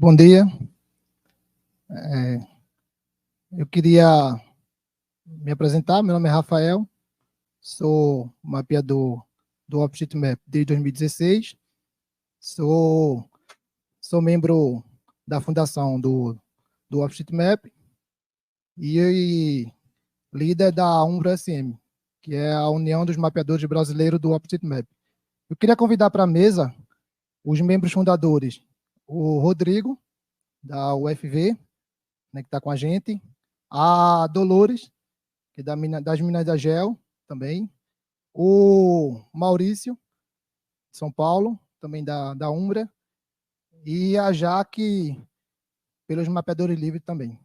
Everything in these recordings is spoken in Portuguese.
Bom dia. Eu queria me apresentar. Meu nome é Rafael, sou mapeador do OpenStreetMap desde 2016. Sou membro da fundação do OpenStreetMap e líder da Umbra SM, que é a União dos Mapeadores Brasileiros do OpenStreetMap. Eu queria convidar para a mesa os membros fundadores, o Rodrigo, da UFV, né, que está com a gente, a Dolores, que é das Minas da Gel, também, o Maurício, de São Paulo, também da Umbra, e a Jaque, pelos Mapeadores Livres também.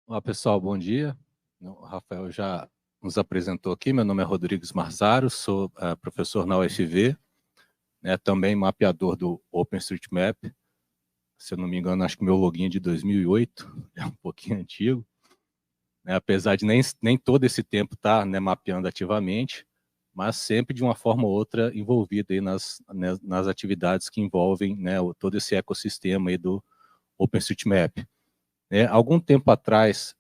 Olá, pessoal, bom dia. O Rafael já nos apresentou aqui. Meu nome é Rodrigues Marzaro, sou professor na UFV, também mapeador do OpenStreetMap. Se eu não me engano, acho que meu login é de 2008, é um pouquinho antigo. Apesar de nem todo esse tempo estar mapeando ativamente, mas sempre de uma forma ou outra envolvido aí nas atividades que envolvem todo esse ecossistema aí do OpenStreetMap. Algum tempo atrás,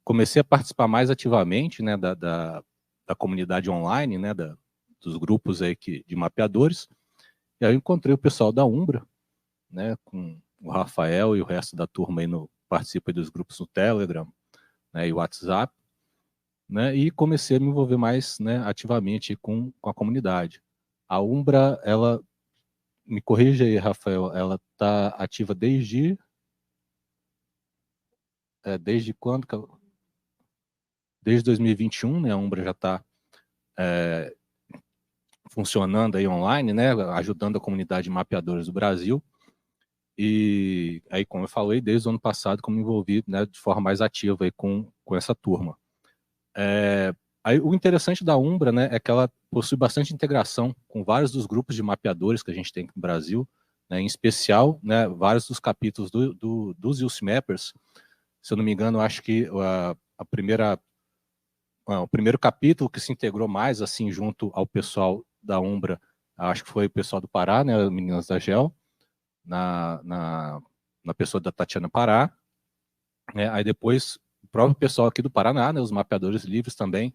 comecei a participar mais ativamente da comunidade online, dos grupos aí de mapeadores, e aí eu encontrei o pessoal da Umbra, com o Rafael e o resto da turma aí participa dos grupos no Telegram, e WhatsApp, e comecei a me envolver mais ativamente com a comunidade. A Umbra, ela, me corrija aí, Rafael, ela está ativa desde quando? Desde 2021, a Umbra já está funcionando aí online, ajudando a comunidade de mapeadores do Brasil. E aí, como eu falei, desde o ano passado, como me envolvi de forma mais ativa aí com essa turma. Aí, o interessante da Umbra é que ela possui bastante integração com vários dos grupos de mapeadores que a gente tem no Brasil, em especial vários dos capítulos dos UCMappers. Se eu não me engano, acho que o primeiro capítulo que se integrou mais assim junto ao pessoal da Umbra, acho que foi o pessoal do Pará, Meninas da Gel, na pessoa da Tatiana Pará. Aí depois, o próprio pessoal aqui do Paraná, os mapeadores livres também,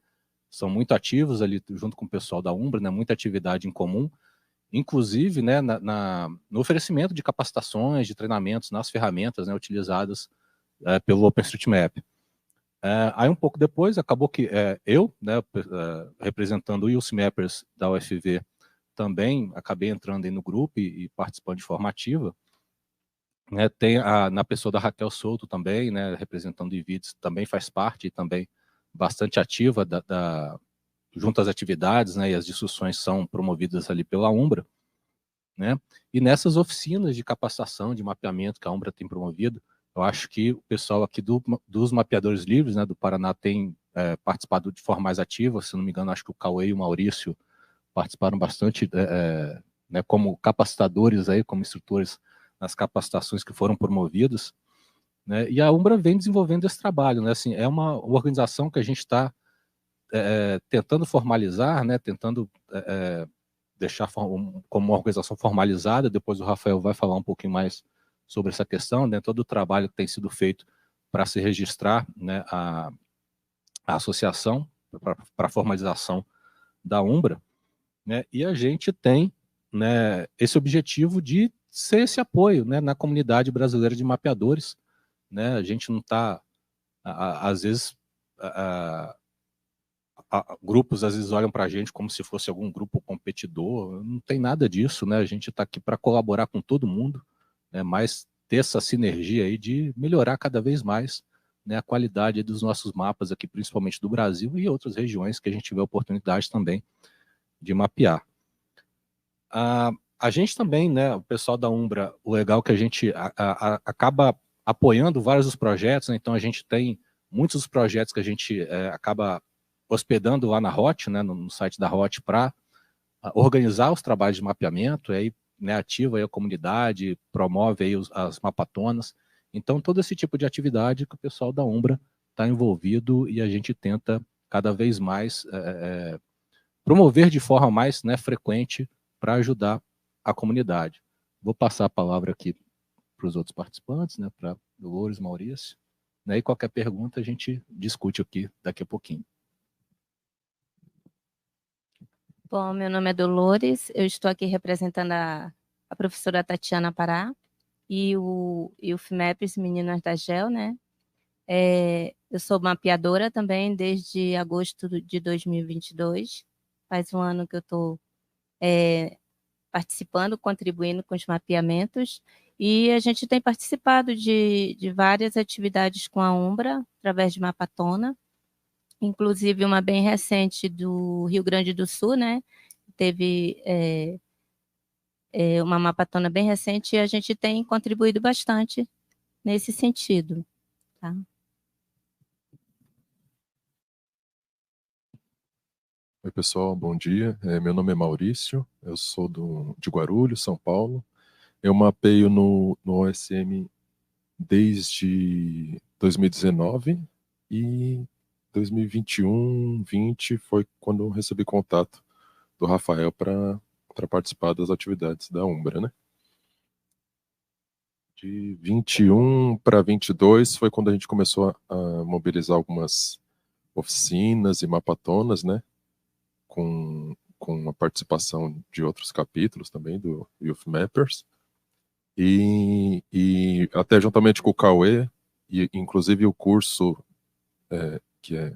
são muito ativos ali junto com o pessoal da Umbra, muita atividade em comum, inclusive no oferecimento de capacitações, de treinamentos nas ferramentas utilizadas pelo OpenStreetMap. Aí um pouco depois, acabou que eu, representando o UCMappers da UFV, também acabei entrando aí no grupo e participando de forma ativa. Tem na pessoa da Raquel Souto também, representando o IVIDS, também faz parte e também bastante ativa junto às atividades, e as discussões são promovidas ali pela Umbra. E nessas oficinas de capacitação, de mapeamento que a Umbra tem promovido, eu acho que o pessoal aqui dos mapeadores livres, do Paraná, tem participado de forma mais ativa. Se não me engano, acho que o Cauê e o Maurício participaram bastante como capacitadores, aí, como instrutores nas capacitações que foram promovidas. E a Umbra vem desenvolvendo esse trabalho. Assim, é uma organização que a gente está tentando formalizar, tentando deixar como uma organização formalizada. Depois o Rafael vai falar um pouquinho mais sobre essa questão, todo o trabalho que tem sido feito para se registrar a associação, para a formalização da Umbra. E a gente tem esse objetivo de ser esse apoio na comunidade brasileira de mapeadores. A gente não está, às vezes, grupos às vezes olham para a gente como se fosse algum grupo competidor. Não tem nada disso, a gente está aqui para colaborar com todo mundo, mas ter essa sinergia aí de melhorar cada vez mais a qualidade dos nossos mapas aqui, principalmente do Brasil e outras regiões que a gente tiver oportunidade também de mapear. a gente também, né, o pessoal da Umbra, o legal é que a gente acaba apoiando vários dos projetos, né, então a gente tem muitos dos projetos que a gente acaba hospedando lá na HOT, né, no site da HOT, para organizar os trabalhos de mapeamento, aí, né, ativa aí a comunidade, promove aí as mapatonas. Então, todo esse tipo de atividade que o pessoal da Umbra está envolvido e a gente tenta cada vez mais promover de forma mais, né, frequente para ajudar a comunidade. Vou passar a palavra aqui para os outros participantes, né, para Dolores, Maurício, né, e qualquer pergunta a gente discute aqui daqui a pouquinho. Bom, meu nome é Dolores, eu estou aqui representando a professora Tatiana Pará e o FMEPS Meninas da GEL, né? Eu sou mapeadora também desde agosto de 2022, faz um ano que eu estou participando, contribuindo com os mapeamentos, e a gente tem participado de várias atividades com a Umbra, através de Mapatona, inclusive uma bem recente do Rio Grande do Sul, né? Teve uma mapatona bem recente e a gente tem contribuído bastante nesse sentido. Tá? Oi, pessoal, bom dia. Meu nome é Maurício, eu sou de Guarulhos, São Paulo. Eu mapeio no OSM desde 2019 e 2021, 20 foi quando eu recebi contato do Rafael para participar das atividades da Umbra, né? De 21 para 22 foi quando a gente começou a mobilizar algumas oficinas e mapatonas, né? Com a participação de outros capítulos também do Youth Mappers. E até juntamente com o Cauê, e inclusive o curso, que é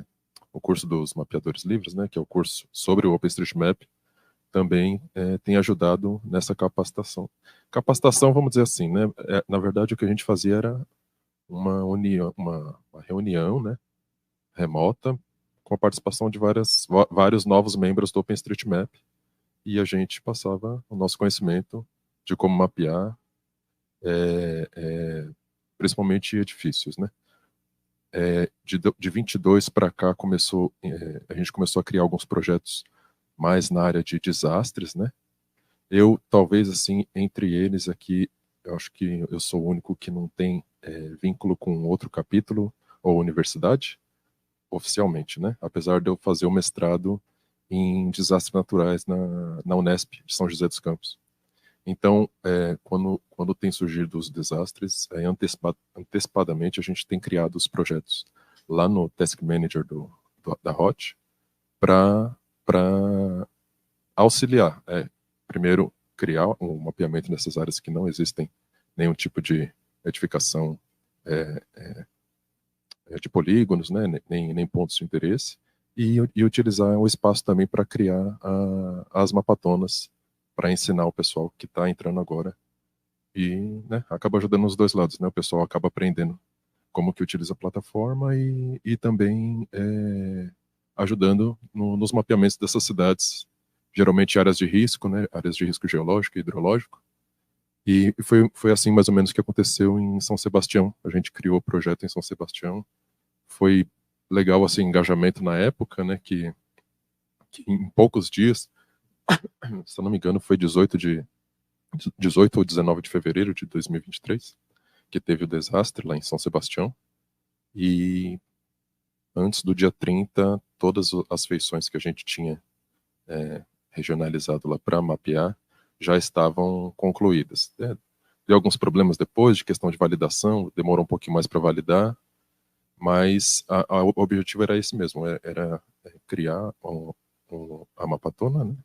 o curso dos mapeadores livres, né, que é o curso sobre o OpenStreetMap, também tem ajudado nessa capacitação. Capacitação, vamos dizer assim, né, na verdade o que a gente fazia era uma reunião, né, remota, com a participação de vários novos membros do OpenStreetMap, e a gente passava o nosso conhecimento de como mapear, principalmente edifícios, né? De 22 para cá a gente começou a criar alguns projetos mais na área de desastres, né? Eu talvez assim entre eles aqui, eu acho que eu sou o único que não tem vínculo com outro capítulo ou universidade oficialmente, né? Apesar de eu fazer o mestrado em desastres naturais na Unesp de São José dos Campos. Então, quando tem surgido os desastres, antecipadamente a gente tem criado os projetos lá no Task Manager da HOT para auxiliar. Primeiro, criar um mapeamento nessas áreas que não existem nenhum tipo de edificação de polígonos, né, nem pontos de interesse, e utilizar o espaço também para criar as mapatonas, para ensinar o pessoal que está entrando agora, e né, acaba ajudando os dois lados, né, o pessoal acaba aprendendo como que utiliza a plataforma e também ajudando nos mapeamentos dessas cidades, geralmente áreas de risco, né, áreas de risco geológico e hidrológico, e foi assim mais ou menos que aconteceu em São Sebastião. A gente criou o projeto em São Sebastião. Foi legal assim, engajamento na época, né, que em poucos dias, se eu não me engano, foi 18 ou 19 de fevereiro de 2023, que teve o desastre lá em São Sebastião. E antes do dia 30, todas as feições que a gente tinha regionalizado lá para mapear já estavam concluídas. Deu alguns problemas depois, de questão de validação, demorou um pouquinho mais para validar, mas o objetivo era esse mesmo, era criar a mapatona, né,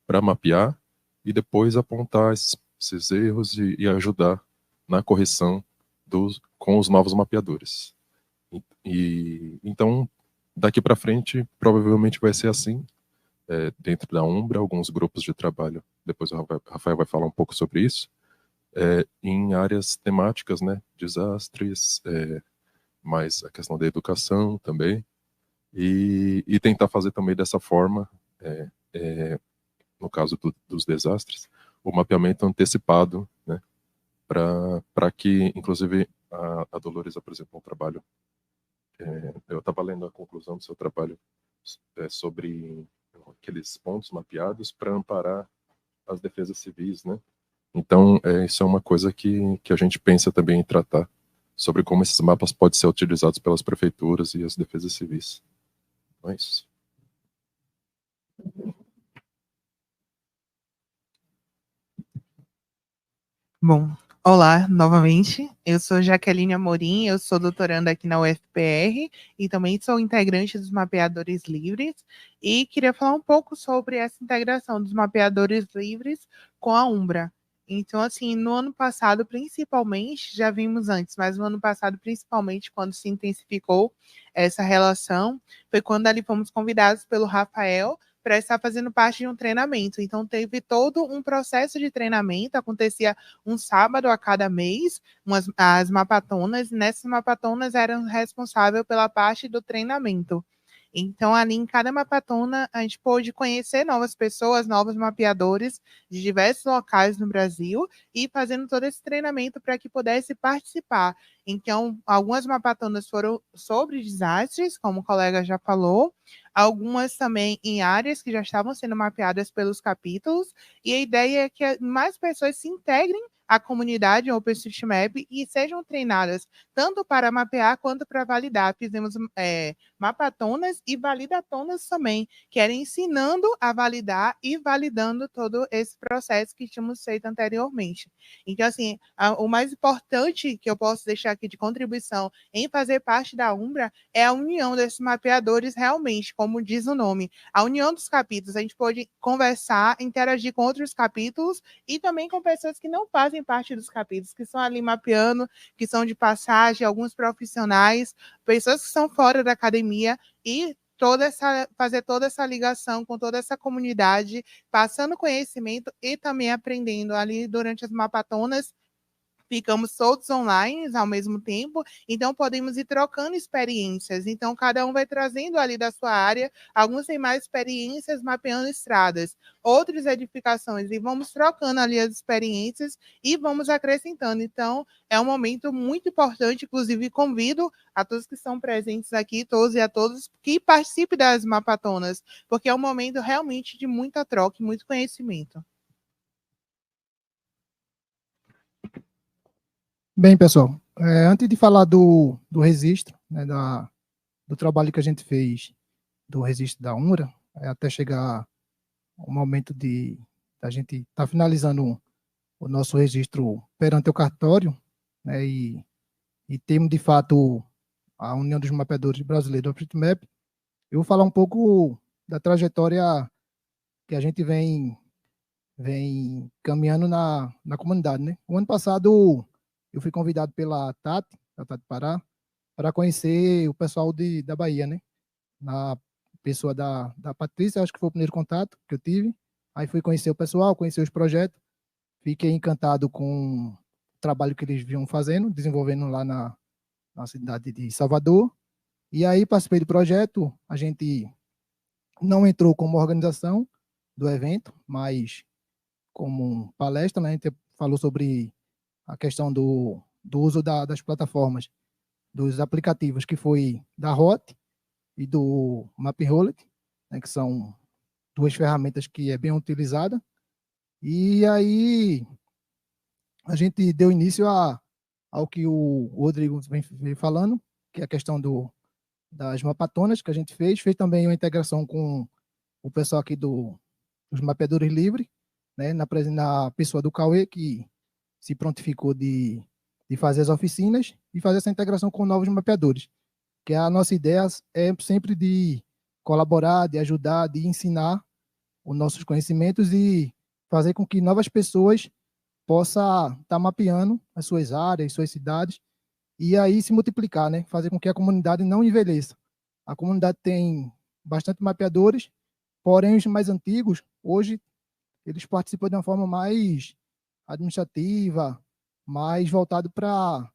para mapear e depois apontar esses erros e ajudar na correção com os novos mapeadores. Então, daqui para frente, provavelmente vai ser assim, dentro da Umbra, alguns grupos de trabalho, depois o Rafael vai falar um pouco sobre isso, em áreas temáticas, né, desastres, mais a questão da educação também, e tentar fazer também dessa forma, no caso dos desastres, o mapeamento antecipado, né, para que, inclusive, a Dolores apresentou um trabalho. Eu estava lendo a conclusão do seu trabalho sobre aqueles pontos mapeados para amparar as defesas civis, né? Então, isso é uma coisa que a gente pensa também em tratar, sobre como esses mapas podem ser utilizados pelas prefeituras e as defesas civis. Então é isso. Bom, olá novamente. Eu sou Jaqueline Amorim, eu sou doutoranda aqui na UFPR e também sou integrante dos Mapeadores Livres e queria falar um pouco sobre essa integração dos Mapeadores Livres com a Umbra. Então, assim, no ano passado, principalmente, já vimos antes, mas no ano passado, principalmente, quando se intensificou essa relação, foi quando ali fomos convidados pelo Rafael para estar fazendo parte de um treinamento. Então, teve todo um processo de treinamento, acontecia um sábado a cada mês, as mapatonas, e nessas mapatonas eram responsáveis pela parte do treinamento. Então, ali em cada mapatona, a gente pôde conhecer novas pessoas, novos mapeadores de diversos locais no Brasil e fazendo todo esse treinamento para que pudesse participar. Então, algumas mapatonas foram sobre desastres, como o colega já falou, algumas também em áreas que já estavam sendo mapeadas pelos capítulos, e a ideia é que mais pessoas se integrem à comunidade OpenStreetMap e sejam treinadas tanto para mapear quanto para validar. Fizemos mapatonas e validatonas também, que era ensinando a validar e validando todo esse processo que tínhamos feito anteriormente. Então, assim, o mais importante que eu posso deixar aqui de contribuição em fazer parte da Umbra é a união desses mapeadores realmente, como diz o nome. A união dos capítulos, a gente pode conversar, interagir com outros capítulos e também com pessoas que não fazem parte dos capítulos, que estão ali mapeando, que são de passagem, alguns profissionais, pessoas que são fora da academia e fazer toda essa ligação com toda essa comunidade, passando conhecimento e também aprendendo ali durante as mapatonas. Ficamos todos online ao mesmo tempo, então podemos ir trocando experiências. Então, cada um vai trazendo ali da sua área, alguns têm mais experiências mapeando estradas, outras edificações, e vamos trocando ali as experiências e vamos acrescentando. Então, é um momento muito importante, inclusive convido a todos que estão presentes aqui, todos e a todos, que participem das mapatonas, porque é um momento realmente de muita troca e muito conhecimento. Bem, pessoal, antes de falar do registro, né, do trabalho que a gente fez do registro da Umbra, até chegar o momento de a gente estar finalizando o nosso registro perante o cartório, né, e termos, de fato, a União dos Mapeadores Brasileiros do OpenStreetMap, eu vou falar um pouco da trajetória que a gente vem caminhando na comunidade, né? O ano passado, eu fui convidado pela Tati, da Tati Pará, para conhecer o pessoal da Bahia, né? Na pessoa da Patrícia, acho que foi o primeiro contato que eu tive. Aí fui conhecer o pessoal, conhecer os projetos. Fiquei encantado com o trabalho que eles vinham fazendo, desenvolvendo lá na cidade de Salvador. E aí participei do projeto. A gente não entrou como organização do evento, mas como palestra, né? A gente falou sobre a questão do uso das plataformas, dos aplicativos, que foi da Hot e do MapRoller, né, que são duas ferramentas que é bem utilizada. E aí a gente deu início ao que o Rodrigo vem falando, que é a questão das mapatonas que a gente fez também uma integração com o pessoal aqui dos mapeadores livres, né, na pessoa do Cauê, que se prontificou de fazer as oficinas e fazer essa integração com novos mapeadores, que a nossa ideia é sempre de colaborar, de ajudar, de ensinar os nossos conhecimentos e fazer com que novas pessoas possam estar mapeando as suas áreas, suas cidades, e aí se multiplicar, né? Fazer com que a comunidade não envelheça. A comunidade tem bastante mapeadores, porém os mais antigos, hoje, eles participam de uma forma mais administrativa, mais voltado para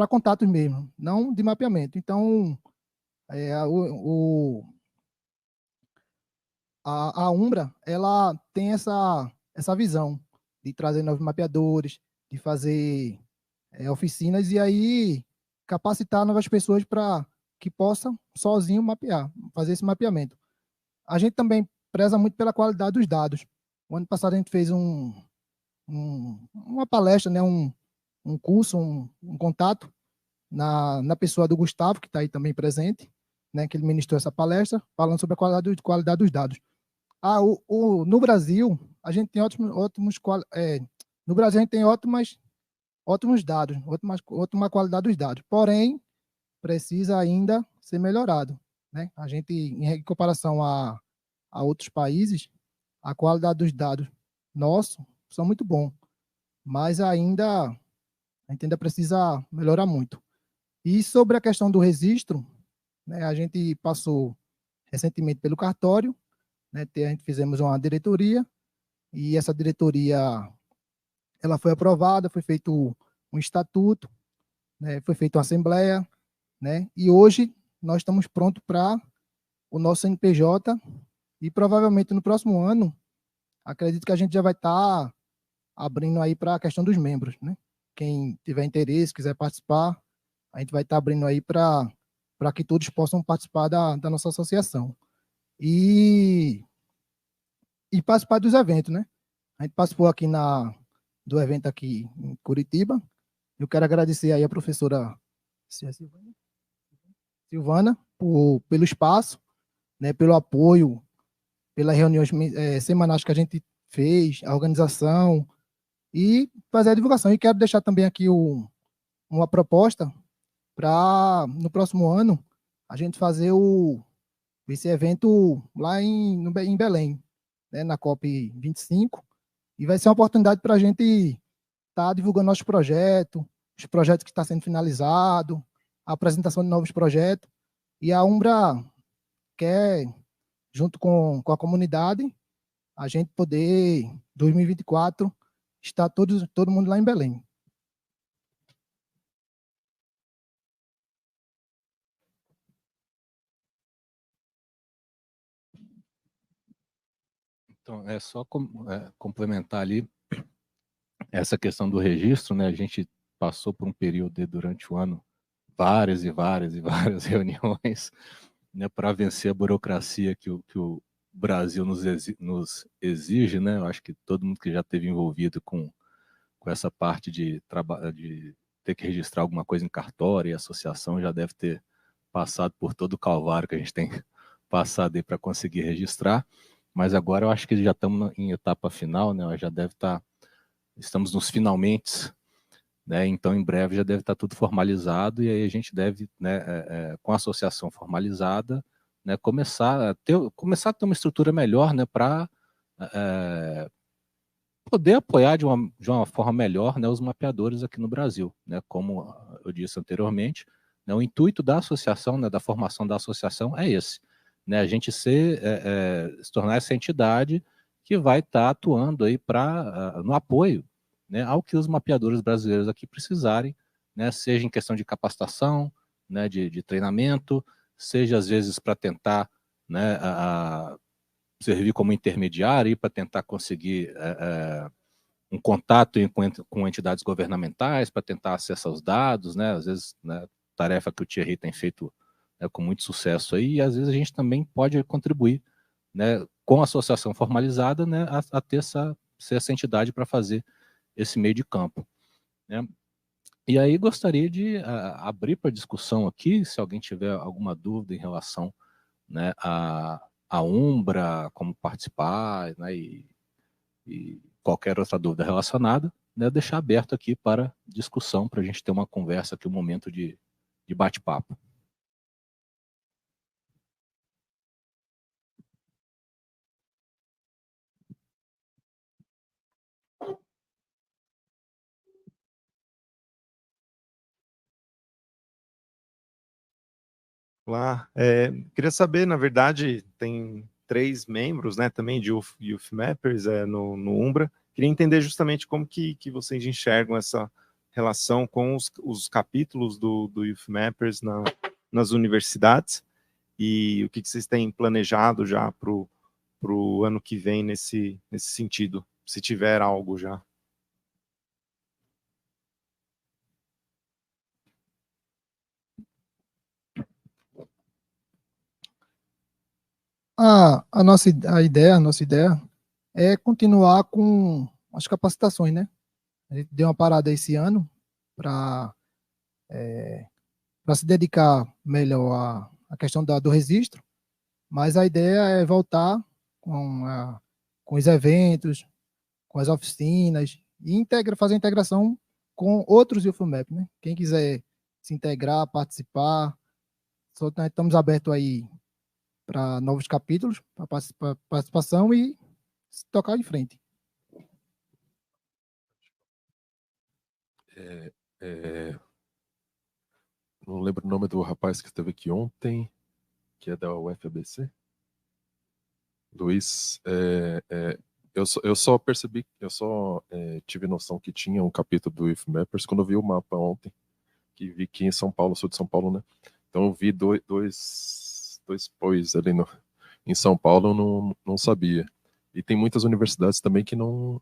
contatos mesmo, não de mapeamento. Então, a Umbra, ela tem essa visão de trazer novos mapeadores, de fazer oficinas e aí capacitar novas pessoas para que possam sozinho mapear, fazer esse mapeamento. A gente também preza muito pela qualidade dos dados. O ano passado a gente fez uma palestra, né, um curso, um contato na pessoa do Gustavo, que está aí também presente, né, que ele ministrou essa palestra, falando sobre a qualidade dos dados. No Brasil, a gente tem no Brasil a gente tem ótimos dados, ótima qualidade dos dados, porém, precisa ainda ser melhorado, né? A gente, em comparação a outros países, a qualidade dos dados nossos são muito bons, mas a gente ainda precisa melhorar muito. E sobre a questão do registro, né, a gente passou recentemente pelo cartório, né, a gente fizemos uma diretoria, e essa diretoria ela foi aprovada, foi feito um estatuto, né, foi feita uma assembleia, né, e hoje nós estamos prontos para o nosso CNPJ, e provavelmente no próximo ano, acredito que a gente já vai estar abrindo aí para a questão dos membros, né? Quem tiver interesse, quiser participar, a gente vai estar abrindo aí para que todos possam participar da nossa associação. E participar dos eventos, né? A gente participou aqui do evento aqui em Curitiba. Eu quero agradecer aí a professora Silvana pelo espaço, né, pelo apoio, pelas reuniões semanais que a gente fez, a organização e fazer a divulgação. E quero deixar também aqui uma proposta para, no próximo ano, a gente fazer esse evento lá em Belém, né, na COP25, e vai ser uma oportunidade para a gente estar divulgando nosso projeto, os projetos que estão sendo finalizados, a apresentação de novos projetos, e a Umbra quer, junto com a comunidade, a gente poder, 2024, estar todo mundo lá em Belém. Então, é só complementar ali essa questão do registro, né? A gente passou por um período durante o ano, várias e várias e várias reuniões, né, para vencer a burocracia que o Brasil nos exige, né? Eu acho que todo mundo que já esteve envolvido com essa parte de ter que registrar alguma coisa em cartório e associação já deve ter passado por todo o calvário que a gente tem passado aí para conseguir registrar. Mas agora eu acho que já estamos em etapa final, né? Já deve estar, estamos nos finalmente, né? Então em breve já deve estar tudo formalizado e aí a gente deve, né, com a associação formalizada, né, começar a ter uma estrutura melhor, né, para poder apoiar de uma forma melhor, né, os mapeadores aqui no Brasil, né? Como eu disse anteriormente, né, o intuito da associação, né, da formação da associação é esse, né, a gente se tornar essa entidade que vai estar atuando aí no apoio, né, ao que os mapeadores brasileiros aqui precisarem, né, seja em questão de capacitação, né, de treinamento, seja às vezes para tentar, né, servir como intermediário para tentar conseguir um contato com entidades governamentais para tentar acessar os dados, né? Às vezes, né, tarefa que o Thierry tem feito, né, com muito sucesso aí, e às vezes a gente também pode contribuir, né, com a associação formalizada, né, a ser essa entidade para fazer esse meio de campo, né? E aí gostaria de abrir para discussão aqui, se alguém tiver alguma dúvida em relação, né, a Umbra, como participar, né, e qualquer outra dúvida relacionada, né, deixar aberto aqui para discussão, para a gente ter uma conversa aqui, um momento de bate-papo. Olá, queria saber, na verdade, tem 3 membros, né, também de Youth Mappers no Umbra. Queria entender justamente como que vocês enxergam essa relação com os capítulos do Youth Mappers nas universidades e o que vocês têm planejado já para o ano que vem nesse sentido, se tiver algo já? A nossa ideia é continuar com as capacitações, né? A gente deu uma parada esse ano para se dedicar melhor à questão do registro, mas a ideia é voltar com os eventos, com as oficinas, e fazer integração com outros UFMAP, né? Quem quiser se integrar, participar, estamos abertos aí para novos capítulos, para participação e se tocar em frente. Não lembro o nome do rapaz que esteve aqui ontem, que é da UFABC. Luiz, eu só percebi, tive noção que tinha um capítulo do IFMappers quando eu vi o mapa ontem, que vi que em São Paulo, sou de São Paulo, né? Então eu vi dois POIs ali em São Paulo, eu não sabia. E tem muitas universidades também que não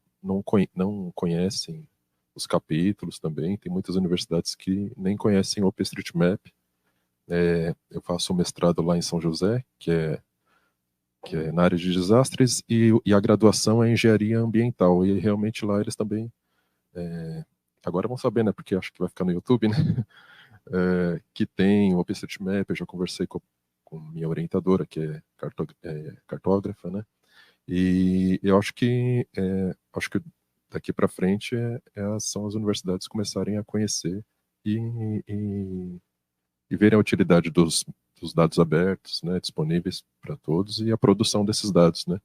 conhecem os capítulos também, tem muitas universidades que nem conhecem o OpenStreetMap. Eu faço um mestrado lá em São José, que é na área de desastres, e a graduação é em engenharia ambiental, e realmente lá eles também, agora vão saber, né, porque acho que vai ficar no YouTube, né, que tem o OpenStreetMap. Eu já conversei com minha orientadora, que é cartógrafa, né, e eu acho que daqui para frente são as universidades começarem a conhecer e verem a utilidade dos dados abertos, né, disponíveis para todos, e a produção desses dados, né?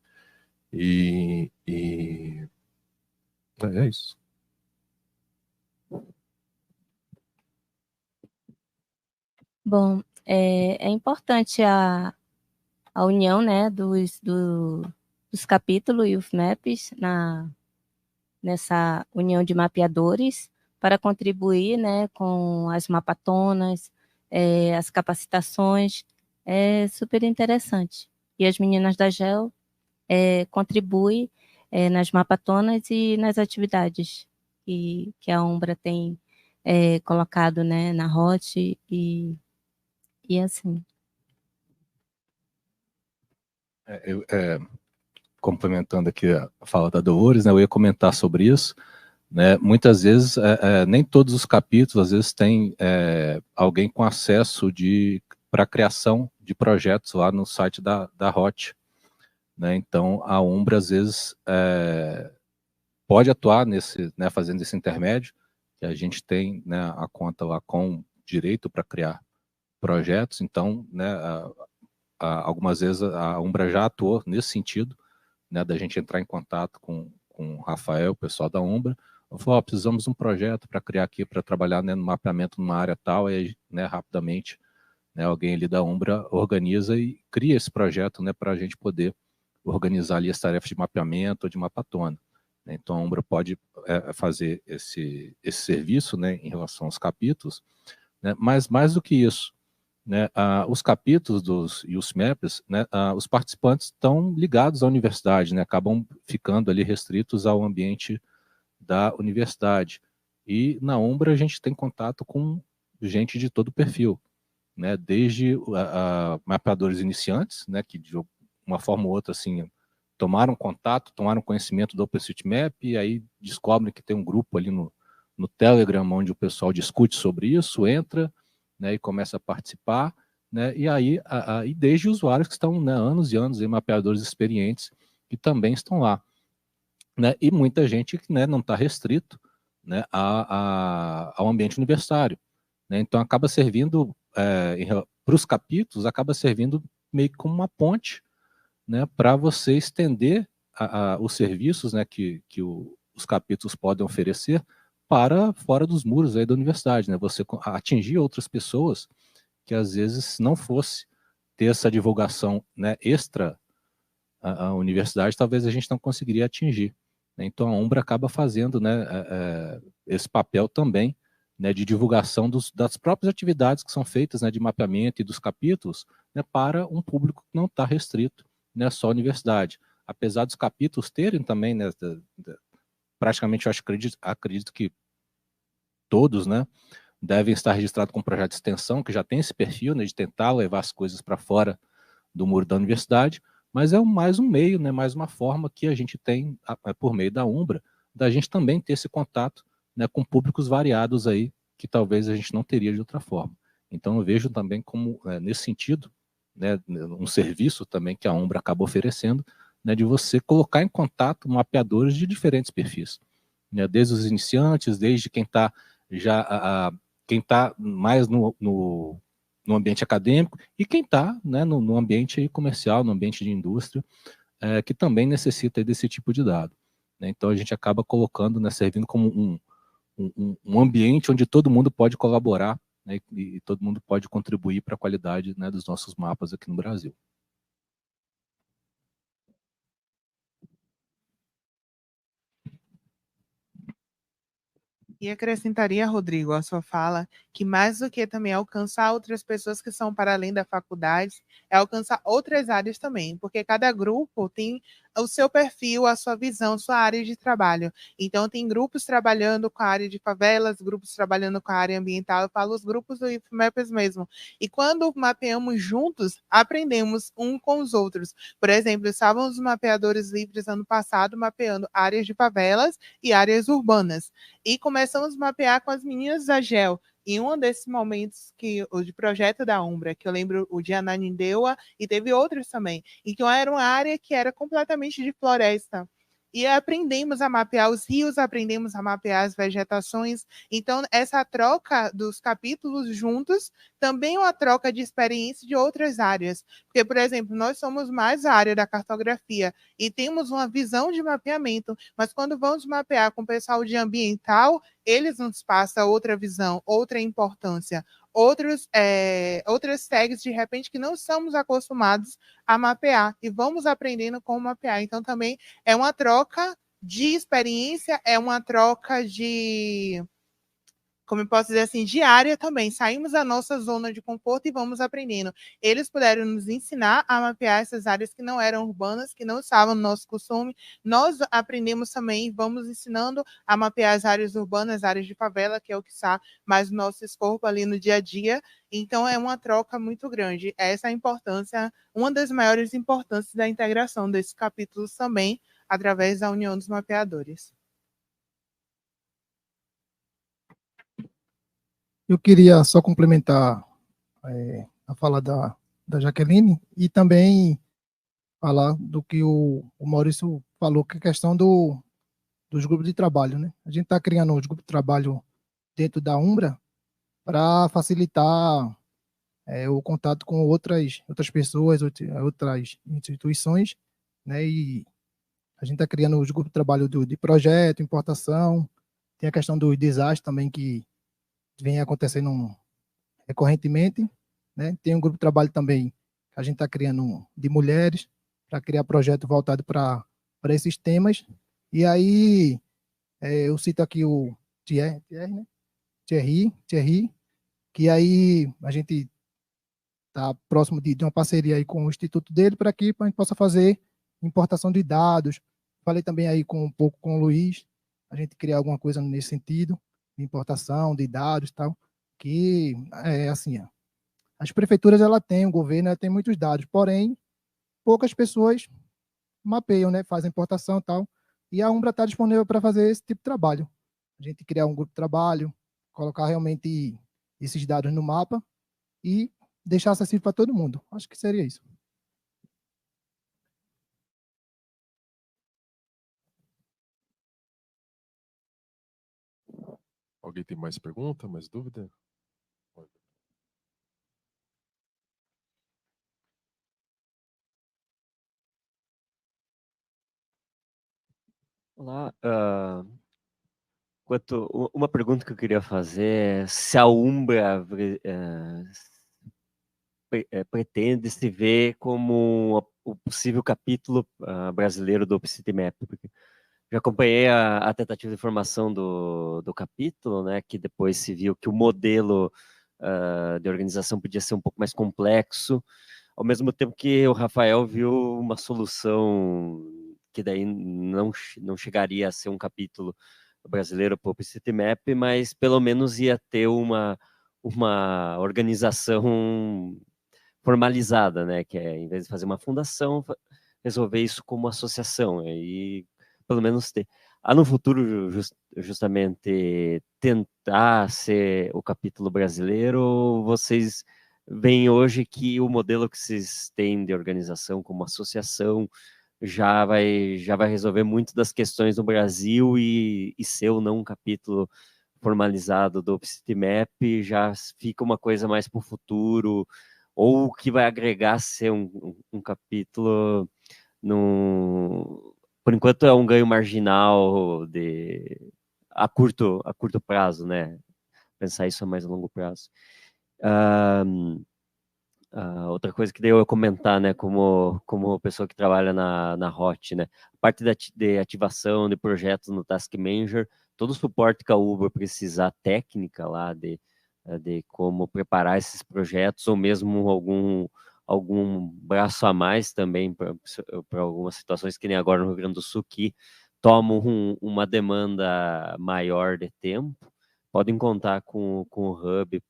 É isso. Bom, é importante a união, né, dos capítulos e os maps nessa união de mapeadores para contribuir, né, com as mapatonas, as capacitações. É super interessante. E as meninas da GEL contribuem nas mapatonas e nas atividades que a Umbra tem colocado, né, na ROT e assim. Complementando aqui a fala da Dolores, né, eu ia comentar sobre isso, né, muitas vezes, nem todos os capítulos, às vezes tem alguém com acesso para a criação de projetos lá no site da ROT, né, então a Umbra às vezes pode atuar né, fazendo esse intermédio, que a gente tem, né, a conta lá com direito para criar projetos, então, né, algumas vezes a Umbra já atuou nesse sentido, né, da gente entrar em contato com o Rafael, o pessoal da Umbra, falou, precisamos de um projeto para criar aqui, para trabalhar, né, no mapeamento numa área tal, e, né, rapidamente, né, alguém ali da Umbra organiza e cria esse projeto, né, para a gente poder organizar ali as tarefas de mapeamento ou de mapatona. Então a Umbra pode fazer esse serviço, né, em relação aos capítulos, né, mas mais do que isso, né, os capítulos dos USMAPs, né, os participantes estão ligados à universidade, né, acabam ficando ali restritos ao ambiente da universidade. E na Umbra a gente tem contato com gente de todo o perfil, né, desde mapeadores iniciantes, né, que de uma forma ou outra assim, tomaram contato, tomaram conhecimento do OpenStreetMap e aí descobrem que tem um grupo ali no Telegram onde o pessoal discute sobre isso, entra, né, e começa a participar, né, e aí e desde usuários que estão, né, anos e anos, mapeadores experientes que também estão lá, né, e muita gente que, né, não está restrito, né, ao ambiente universitário, né, então acaba servindo para os capítulos, acaba servindo meio que como uma ponte, né, para você estender os serviços, né, que os capítulos podem oferecer para fora dos muros aí da universidade, né, você atingir outras pessoas que às vezes se não fosse ter essa divulgação, né, extra a universidade, talvez a gente não conseguiria atingir, né? Então a Umbra acaba fazendo, né, esse papel também, né, de divulgação das próprias atividades que são feitas, né, de mapeamento e dos capítulos, né, para um público que não está restrito, né, só a universidade. Apesar dos capítulos terem também, né, praticamente eu acredito que todos, né, devem estar registrados com um projeto de extensão, que já tem esse perfil, né, de tentar levar as coisas para fora do muro da universidade, mas é mais um meio, né, mais uma forma que a gente tem, por meio da Umbra, da gente também ter esse contato, né, com públicos variados aí, que talvez a gente não teria de outra forma. Então eu vejo também como, nesse sentido, né, um serviço também que a Umbra acaba oferecendo, né, de você colocar em contato mapeadores de diferentes perfis, né, desde os iniciantes, desde quem está já quem está mais no ambiente acadêmico e quem está, né, no ambiente comercial, no ambiente de indústria, que também necessita desse tipo de dado, né? Então a gente acaba colocando, né, servindo como um ambiente onde todo mundo pode colaborar, né, e todo mundo pode contribuir para a qualidade, né, dos nossos mapas aqui no Brasil. E acrescentaria, Rodrigo, a sua fala, que mais do que também alcançar outras pessoas que são para além da faculdade, é alcançar outras áreas também, porque cada grupo tem o seu perfil, a sua visão, sua área de trabalho. Então, tem grupos trabalhando com a área de favelas, grupos trabalhando com a área ambiental, eu falo os grupos do IFMEPES mesmo. E quando mapeamos juntos, aprendemos um com os outros. Por exemplo, estavam os mapeadores livres ano passado mapeando áreas de favelas e áreas urbanas. E começamos a mapear com as meninas da GEL. Em um desses momentos o de projeto da Umbra, que eu lembro o de Ananindeua, e teve outros também. Então, era uma área que era completamente de floresta. E aprendemos a mapear os rios, aprendemos a mapear as vegetações. Então, essa troca dos capítulos juntos também é uma troca de experiência de outras áreas. Porque, por exemplo, nós somos mais a área da cartografia e temos uma visão de mapeamento, mas quando vamos mapear com o pessoal de ambiental, eles nos passam outra visão, outra importância, outras tags, de repente, que não estamos acostumados a mapear, e vamos aprendendo como mapear. Então, também é uma troca de experiência, é uma troca de, como eu posso dizer assim, diária também. Saímos da nossa zona de conforto e vamos aprendendo. Eles puderam nos ensinar a mapear essas áreas que não eram urbanas, que não estavam no nosso costume. Nós aprendemos também, vamos ensinando a mapear as áreas urbanas, áreas de favela, que é o que está mais no nosso escopo ali no dia a dia. Então, é uma troca muito grande. Essa é a importância, uma das maiores importâncias da integração desses capítulos também, através da União dos Mapeadores. Eu queria só complementar a fala da Jaqueline e também falar do que o Maurício falou, que é a questão dos grupos de trabalho, né? A gente está criando os grupos de trabalho dentro da Umbra para facilitar o contato com outras pessoas, outras instituições, né? E a gente está criando os grupos de trabalho de projeto, importação, tem a questão dos desastres também que vem acontecendo recorrentemente, né? Tem um grupo de trabalho também que a gente está criando de mulheres, para criar projeto voltado para esses temas. E aí, eu cito aqui o Thierry, né? Thierry, que aí a gente está próximo de uma parceria aí com o instituto dele para que a gente possa fazer importação de dados. Falei também aí um pouco com o Luiz, a gente criar alguma coisa nesse sentido, de importação de dados e tal, que é assim, as prefeituras ela tem, o governo ela tem muitos dados, porém poucas pessoas mapeiam, né, fazem importação e tal, e a Umbra está disponível para fazer esse tipo de trabalho. A gente criar um grupo de trabalho, colocar realmente esses dados no mapa e deixar acessível para todo mundo. Acho que seria isso. Alguém tem mais pergunta, mais dúvida? Olá, uma pergunta que eu queria fazer é se a Umbra pretende se ver como o possível capítulo brasileiro do OpenCityMap, porque já acompanhei a tentativa de formação do capítulo, né, que depois se viu que o modelo de organização podia ser um pouco mais complexo. ao mesmo tempo que o Rafael viu uma solução que daí não chegaria a ser um capítulo brasileiro para o OpenCityMap, mas pelo menos ia ter uma organização formalizada, né? Que é, em vez de fazer uma fundação, resolver isso como associação, e pelo menos ter. No futuro, justamente, tentar ser o capítulo brasileiro, vocês veem hoje que o modelo que vocês têm de organização como associação já vai resolver muito das questões no Brasil, e ser ou não um capítulo formalizado do OpenCityMap já fica uma coisa mais para o futuro, ou que vai agregar ser um capítulo por enquanto é um ganho marginal a curto prazo, né? Pensar isso a mais a longo prazo. Outra coisa que deu eu comentar, né, como pessoa que trabalha na HOT, né, a parte de ativação de projetos no Task Manager, todo o suporte que a Uber precisar, técnica lá de como preparar esses projetos, ou mesmo algum braço a mais também para algumas situações, que nem agora no Rio Grande do Sul, que tomam uma demanda maior de tempo, podem contar com o Hub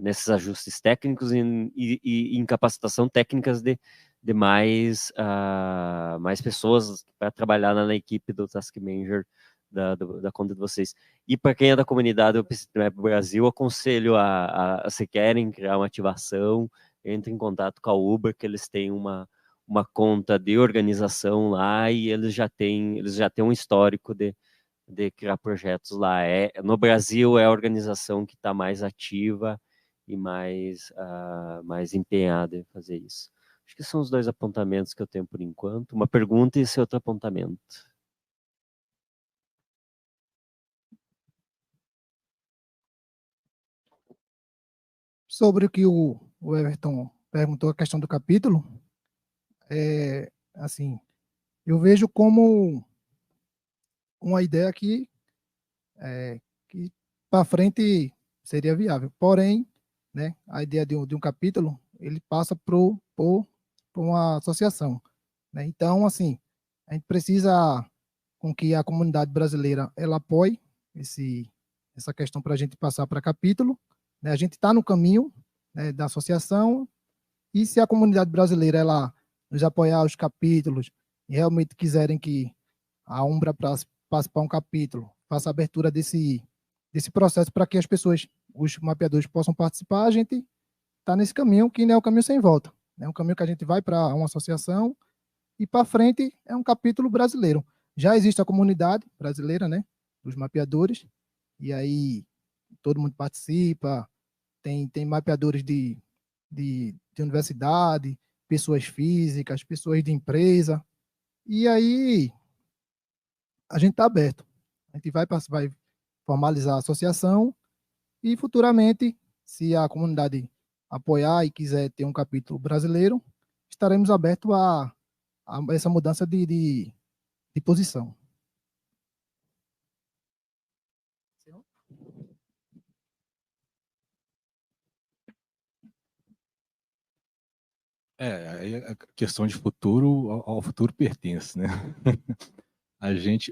nesses ajustes técnicos e em capacitação técnicas de mais pessoas para trabalhar na equipe do Task Manager da conta de vocês. E para quem é da comunidade do OpenCityMap Brasil, aconselho se querem criar uma ativação, entre em contato com a Uber, que eles têm uma conta de organização lá, e eles já têm um histórico de criar projetos lá. No Brasil é a organização que está mais ativa e mais empenhada em fazer isso. Acho que são os dois apontamentos que eu tenho por enquanto. Uma pergunta e esse outro apontamento. Sobre o que o Everton perguntou, a questão do capítulo, assim, eu vejo como uma ideia que para frente seria viável. Porém, né, a ideia de um capítulo, ele passa por uma associação, né? Então, assim, a gente precisa com que a comunidade brasileira ela apoie essa questão para a gente passar para capítulo, né? A gente está no caminho, né, da associação, e se a comunidade brasileira ela nos apoiar os capítulos e realmente quiserem que a Umbra passe para um capítulo, faça a abertura desse processo para que as pessoas, os mapeadores, possam participar, a gente está nesse caminho que não é o caminho sem volta. É um caminho que a gente vai para uma associação e para frente é um capítulo brasileiro. Já existe a comunidade brasileira, né, dos mapeadores, e aí todo mundo participa, tem mapeadores de universidade, pessoas físicas, pessoas de empresa, e aí a gente está aberto. A gente vai formalizar a associação e futuramente, se a comunidade apoiar e quiser ter um capítulo brasileiro, estaremos abertos a essa mudança de posição. Aí a questão de futuro, ao futuro pertence, né?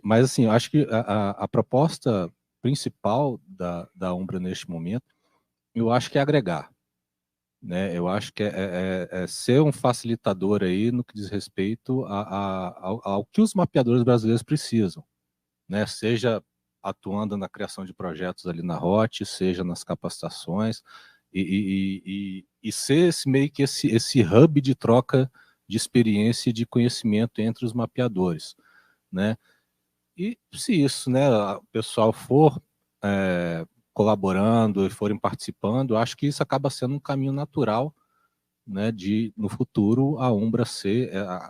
Mas assim, eu acho que a proposta principal da Umbra neste momento, eu acho que é agregar, né? Eu acho que é ser um facilitador aí no que diz respeito ao que os mapeadores brasileiros precisam, né? Seja atuando na criação de projetos ali na HOT, seja nas capacitações, e ser meio que esse hub de troca de experiência e de conhecimento entre os mapeadores, né? E se isso, né, o pessoal for colaborando e forem participando, acho que isso acaba sendo um caminho natural, né, de no futuro a Umbra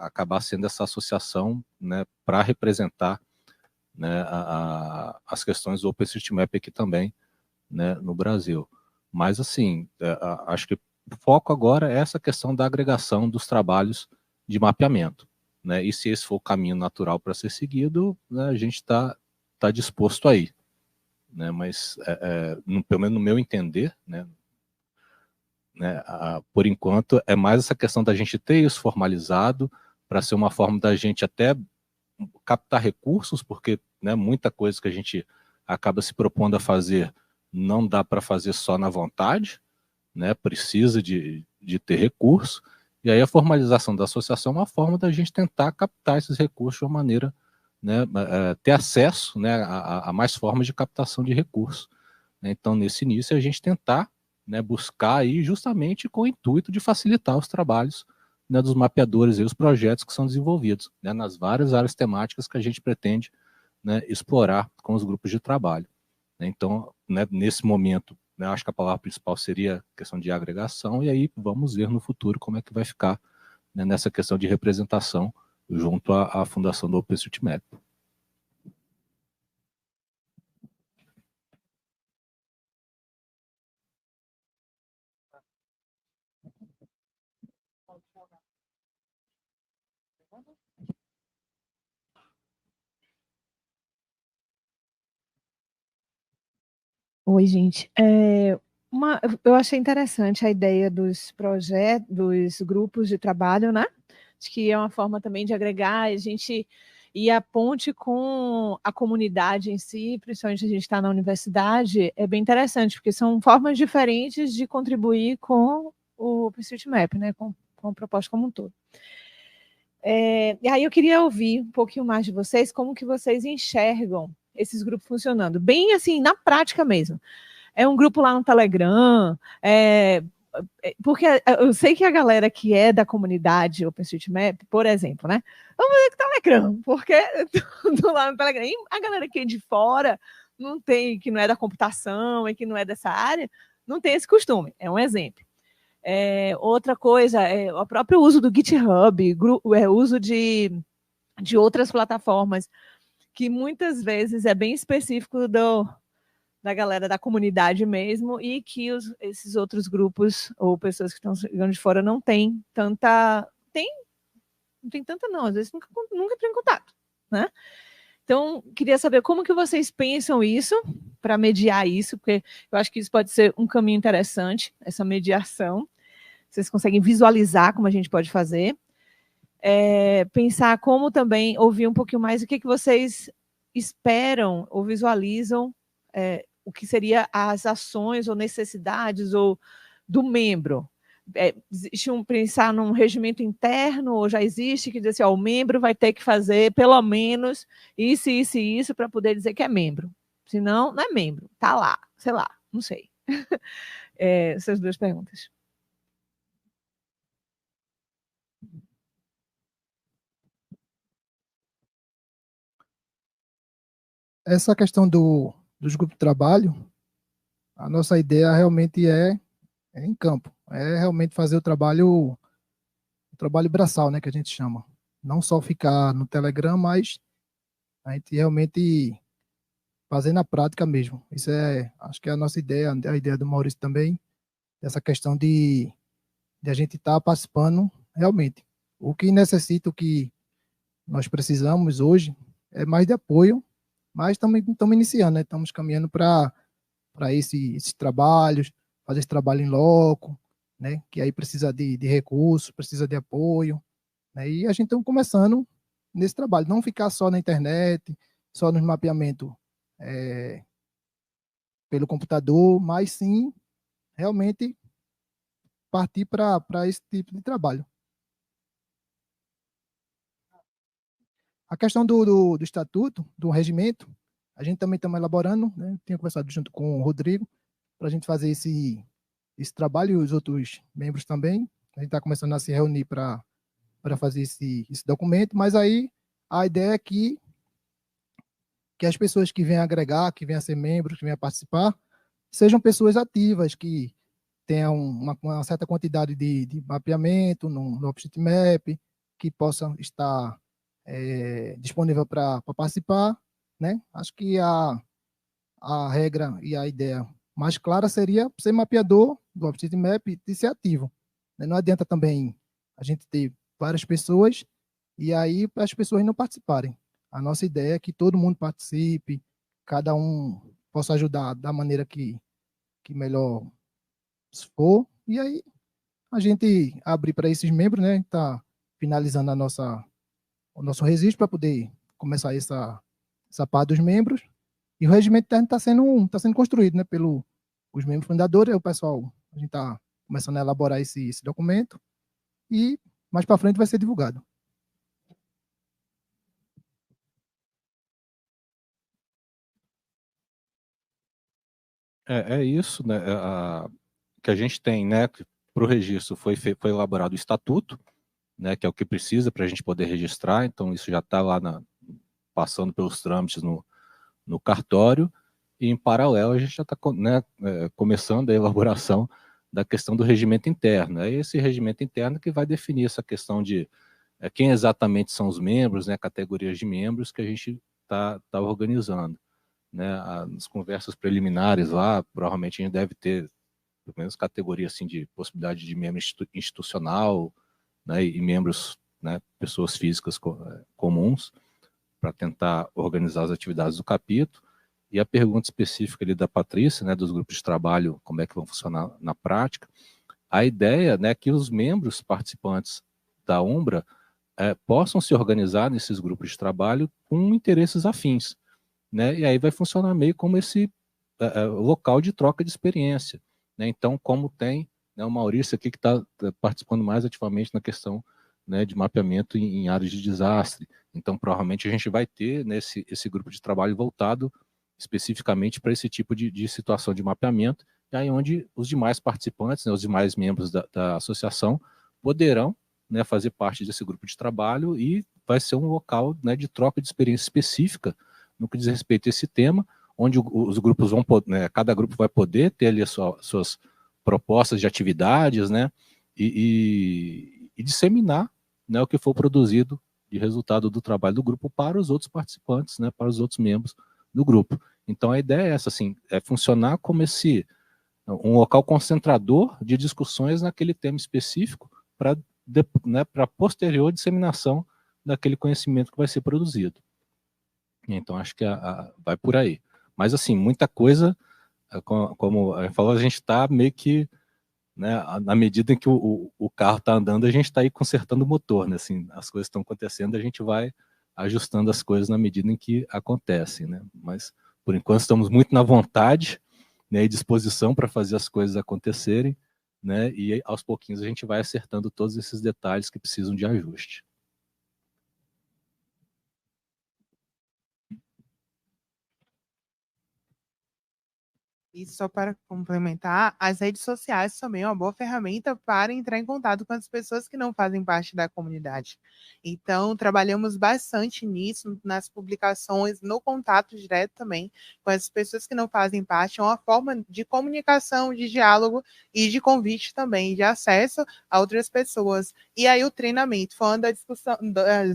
acabar sendo essa associação, né, para representar, né, as questões do OpenCityMap aqui também, né, no Brasil. Mas assim, acho que o foco agora é essa questão da agregação dos trabalhos de mapeamento, né? E se esse for o caminho natural para ser seguido, né, a gente está disposto aí, né? Mas pelo menos no meu entender, né, né? Por enquanto, é mais essa questão da gente ter isso formalizado, para ser uma forma da gente até captar recursos, porque, né, muita coisa que a gente acaba se propondo a fazer não dá para fazer só na vontade, né? Precisa de ter recurso, e aí a formalização da associação é uma forma da gente tentar captar esses recursos de uma maneira, né, ter acesso, né, a mais formas de captação de recursos. Então, nesse início, a gente tentar, né, buscar aí justamente com o intuito de facilitar os trabalhos, né, dos mapeadores e os projetos que são desenvolvidos, né, nas várias áreas temáticas que a gente pretende, né, explorar com os grupos de trabalho. Então, né, nesse momento, né, acho que a palavra principal seria a questão de agregação, e aí vamos ver no futuro como é que vai ficar, né, nessa questão de representação junto à fundação do OpenStreetMap. Oi, gente. Eu achei interessante a ideia dos projetos, dos grupos de trabalho, né? Acho que é uma forma também de agregar a gente e a ponte com a comunidade em si, principalmente a gente está na universidade, é bem interessante, porque são formas diferentes de contribuir com o OpenStreetMap, né? Com a proposta como um todo. E aí eu queria ouvir um pouquinho mais de vocês, como que vocês enxergam esses grupos funcionando, bem assim, na prática mesmo. É um grupo lá no Telegram, porque eu sei que a galera que é da comunidade OpenStreetMap, por exemplo, né? Vamos ver que Telegram, porque tudo lá no Telegram. E a galera que é de fora, não tem, que não é da computação e que não é dessa área, não tem esse costume. É um exemplo. Outra coisa é o próprio uso do GitHub, uso de outras plataformas, que muitas vezes é bem específico da galera da comunidade mesmo, e que esses outros grupos ou pessoas que estão chegando de fora não têm tanta... Não tem tanta não, às vezes nunca tem contato, né? Então, queria saber como que vocês pensam isso, para mediar isso, porque eu acho que isso pode ser um caminho interessante, essa mediação. Vocês conseguem visualizar como a gente pode fazer. Pensar como também, ouvir um pouquinho mais o que vocês esperam ou visualizam, o que seria as ações ou necessidades ou do membro. Existe pensar num regimento interno, ou já existe, que diz assim, o membro vai ter que fazer pelo menos isso, isso e isso para poder dizer que é membro. Senão, não é membro, tá lá, sei lá, não sei. Essas duas perguntas. Essa questão dos grupos de trabalho, a nossa ideia realmente é em campo, é realmente fazer o trabalho braçal, né, que a gente chama. Não só ficar no Telegram, mas a gente realmente fazer na prática mesmo. Isso acho que é a nossa ideia, a ideia do Maurício também, dessa questão de a gente estar participando realmente. O que necessita, o que nós precisamos hoje é mais de apoio, mas estamos iniciando, né? Estamos caminhando para esses trabalhos, fazer esse trabalho em loco, né? Que aí precisa de recursos, precisa de apoio, né? E a gente está começando nesse trabalho, não ficar só na internet, só no mapeamento pelo computador, mas sim realmente partir para esse tipo de trabalho. A questão do estatuto, do regimento, a gente também estamos elaborando, né? Tinha conversado junto com o Rodrigo, para a gente fazer esse trabalho, e os outros membros também. A gente está começando a se reunir para fazer esse documento, mas aí a ideia é que as pessoas que venham agregar, que venham ser membros, que venham participar, sejam pessoas ativas, que tenham uma certa quantidade de mapeamento no OpenStreetMap, que possam estar disponível para participar, né? Acho que a regra e a ideia mais clara seria ser mapeador do OpenStreetMap e ser ativo, né? Não adianta também a gente ter várias pessoas e aí as pessoas não participarem. A nossa ideia é que todo mundo participe, cada um possa ajudar da maneira que melhor for, E aí a gente abre para esses membros, né? Está finalizando o nosso registro para poder começar essa parte dos membros. E o regimento interno está sendo construído, né? Os membros fundadores, o pessoal, a gente está começando a elaborar esse documento e mais para frente vai ser divulgado. É isso, né? Que a gente tem, né? Para o registro foi elaborado o estatuto, né? Que é o que precisa para a gente poder registrar. Então isso já está lá passando pelos trâmites no cartório. E em paralelo a gente já está, né, começando a elaboração da questão do regimento interno. É esse regimento interno que vai definir essa questão de quem exatamente são os membros, né? Categorias de membros que a gente está organizando. Né, nas conversas preliminares lá, provavelmente a gente deve ter pelo menos categoria assim de possibilidade de membro institucional, né, e membros, né, pessoas físicas comuns, para tentar organizar as atividades do capítulo. E a pergunta específica ali da Patrícia, né, dos grupos de trabalho, como é que vão funcionar na prática, a ideia, né, é que os membros participantes da Umbra possam se organizar nesses grupos de trabalho com interesses afins. Né? E aí vai funcionar meio como esse local de troca de experiência. Né? Então, como tem, né, o Maurício aqui que está participando mais ativamente na questão, né, de mapeamento em áreas de desastre. Então, provavelmente a gente vai ter, né, esse grupo de trabalho voltado especificamente para esse tipo de situação de mapeamento, e aí onde os demais participantes, né, os demais membros da associação poderão, né, fazer parte desse grupo de trabalho e vai ser um local, né, de troca de experiência específica no que diz respeito a esse tema, onde os grupos vão poder, né, cada grupo vai poder ter ali as suas propostas de atividades, né, e disseminar, né, o que for produzido de resultado do trabalho do grupo para os outros participantes, né, para os outros membros do grupo. Então a ideia é essa, assim, é funcionar como um local concentrador de discussões naquele tema específico para, né, para posterior disseminação daquele conhecimento que vai ser produzido. Então, acho que vai por aí. Mas, assim, muita coisa, como a gente falou, a gente está meio que, né, na medida em que o carro está andando, a gente está aí consertando o motor, né? Assim, as coisas estão acontecendo, a gente vai ajustando as coisas na medida em que acontecem, né? Mas, por enquanto, estamos muito na vontade, né, e disposição para fazer as coisas acontecerem, né? E aos pouquinhos a gente vai acertando todos esses detalhes que precisam de ajuste. E só para complementar, as redes sociais também é uma boa ferramenta para entrar em contato com as pessoas que não fazem parte da comunidade. Então, trabalhamos bastante nisso, nas publicações, no contato direto também com as pessoas que não fazem parte. É uma forma de comunicação, de diálogo e de convite também, de acesso a outras pessoas. E aí o treinamento, foi uma das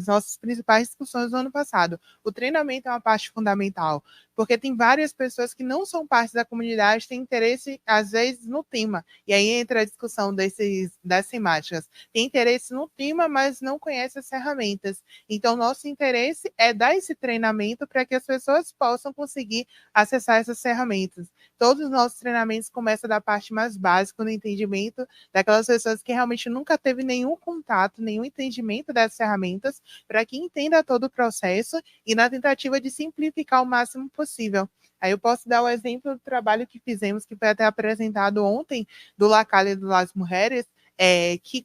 nossas principais discussões do ano passado. O treinamento é uma parte fundamental, porque tem várias pessoas que não são parte da comunidade, têm interesse, às vezes, no tema. E aí entra a discussão das temáticas. Tem interesse no tema, mas não conhece as ferramentas. Então, nosso interesse é dar esse treinamento para que as pessoas possam conseguir acessar essas ferramentas. Todos os nossos treinamentos começam da parte mais básica, do entendimento daquelas pessoas que realmente nunca teve nenhum contato, nenhum entendimento das ferramentas, para que entenda todo o processo e na tentativa de simplificar o máximo possível. Aí eu posso dar o exemplo do trabalho que fizemos, que foi até apresentado ontem, do La Calle de las Mujeres, que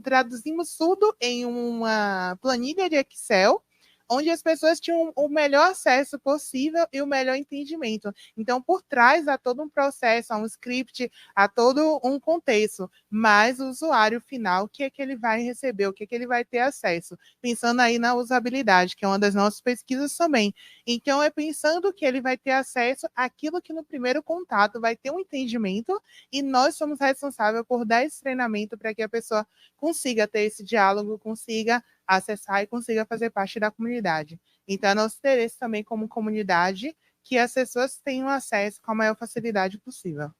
traduzimos tudo em uma planilha de Excel, onde as pessoas tinham o melhor acesso possível e o melhor entendimento. Então, por trás há todo um processo, há um script, há todo um contexto, mas o usuário final, o que é que ele vai receber, o que é que ele vai ter acesso, pensando aí na usabilidade, que é uma das nossas pesquisas também. Então, é pensando que ele vai ter acesso àquilo que no primeiro contato vai ter um entendimento, e nós somos responsáveis por dar esse treinamento para que a pessoa consiga ter esse diálogo, consiga acessar e consiga fazer parte da comunidade. Então, é nosso interesse também como comunidade que as pessoas tenham acesso com a maior facilidade possível.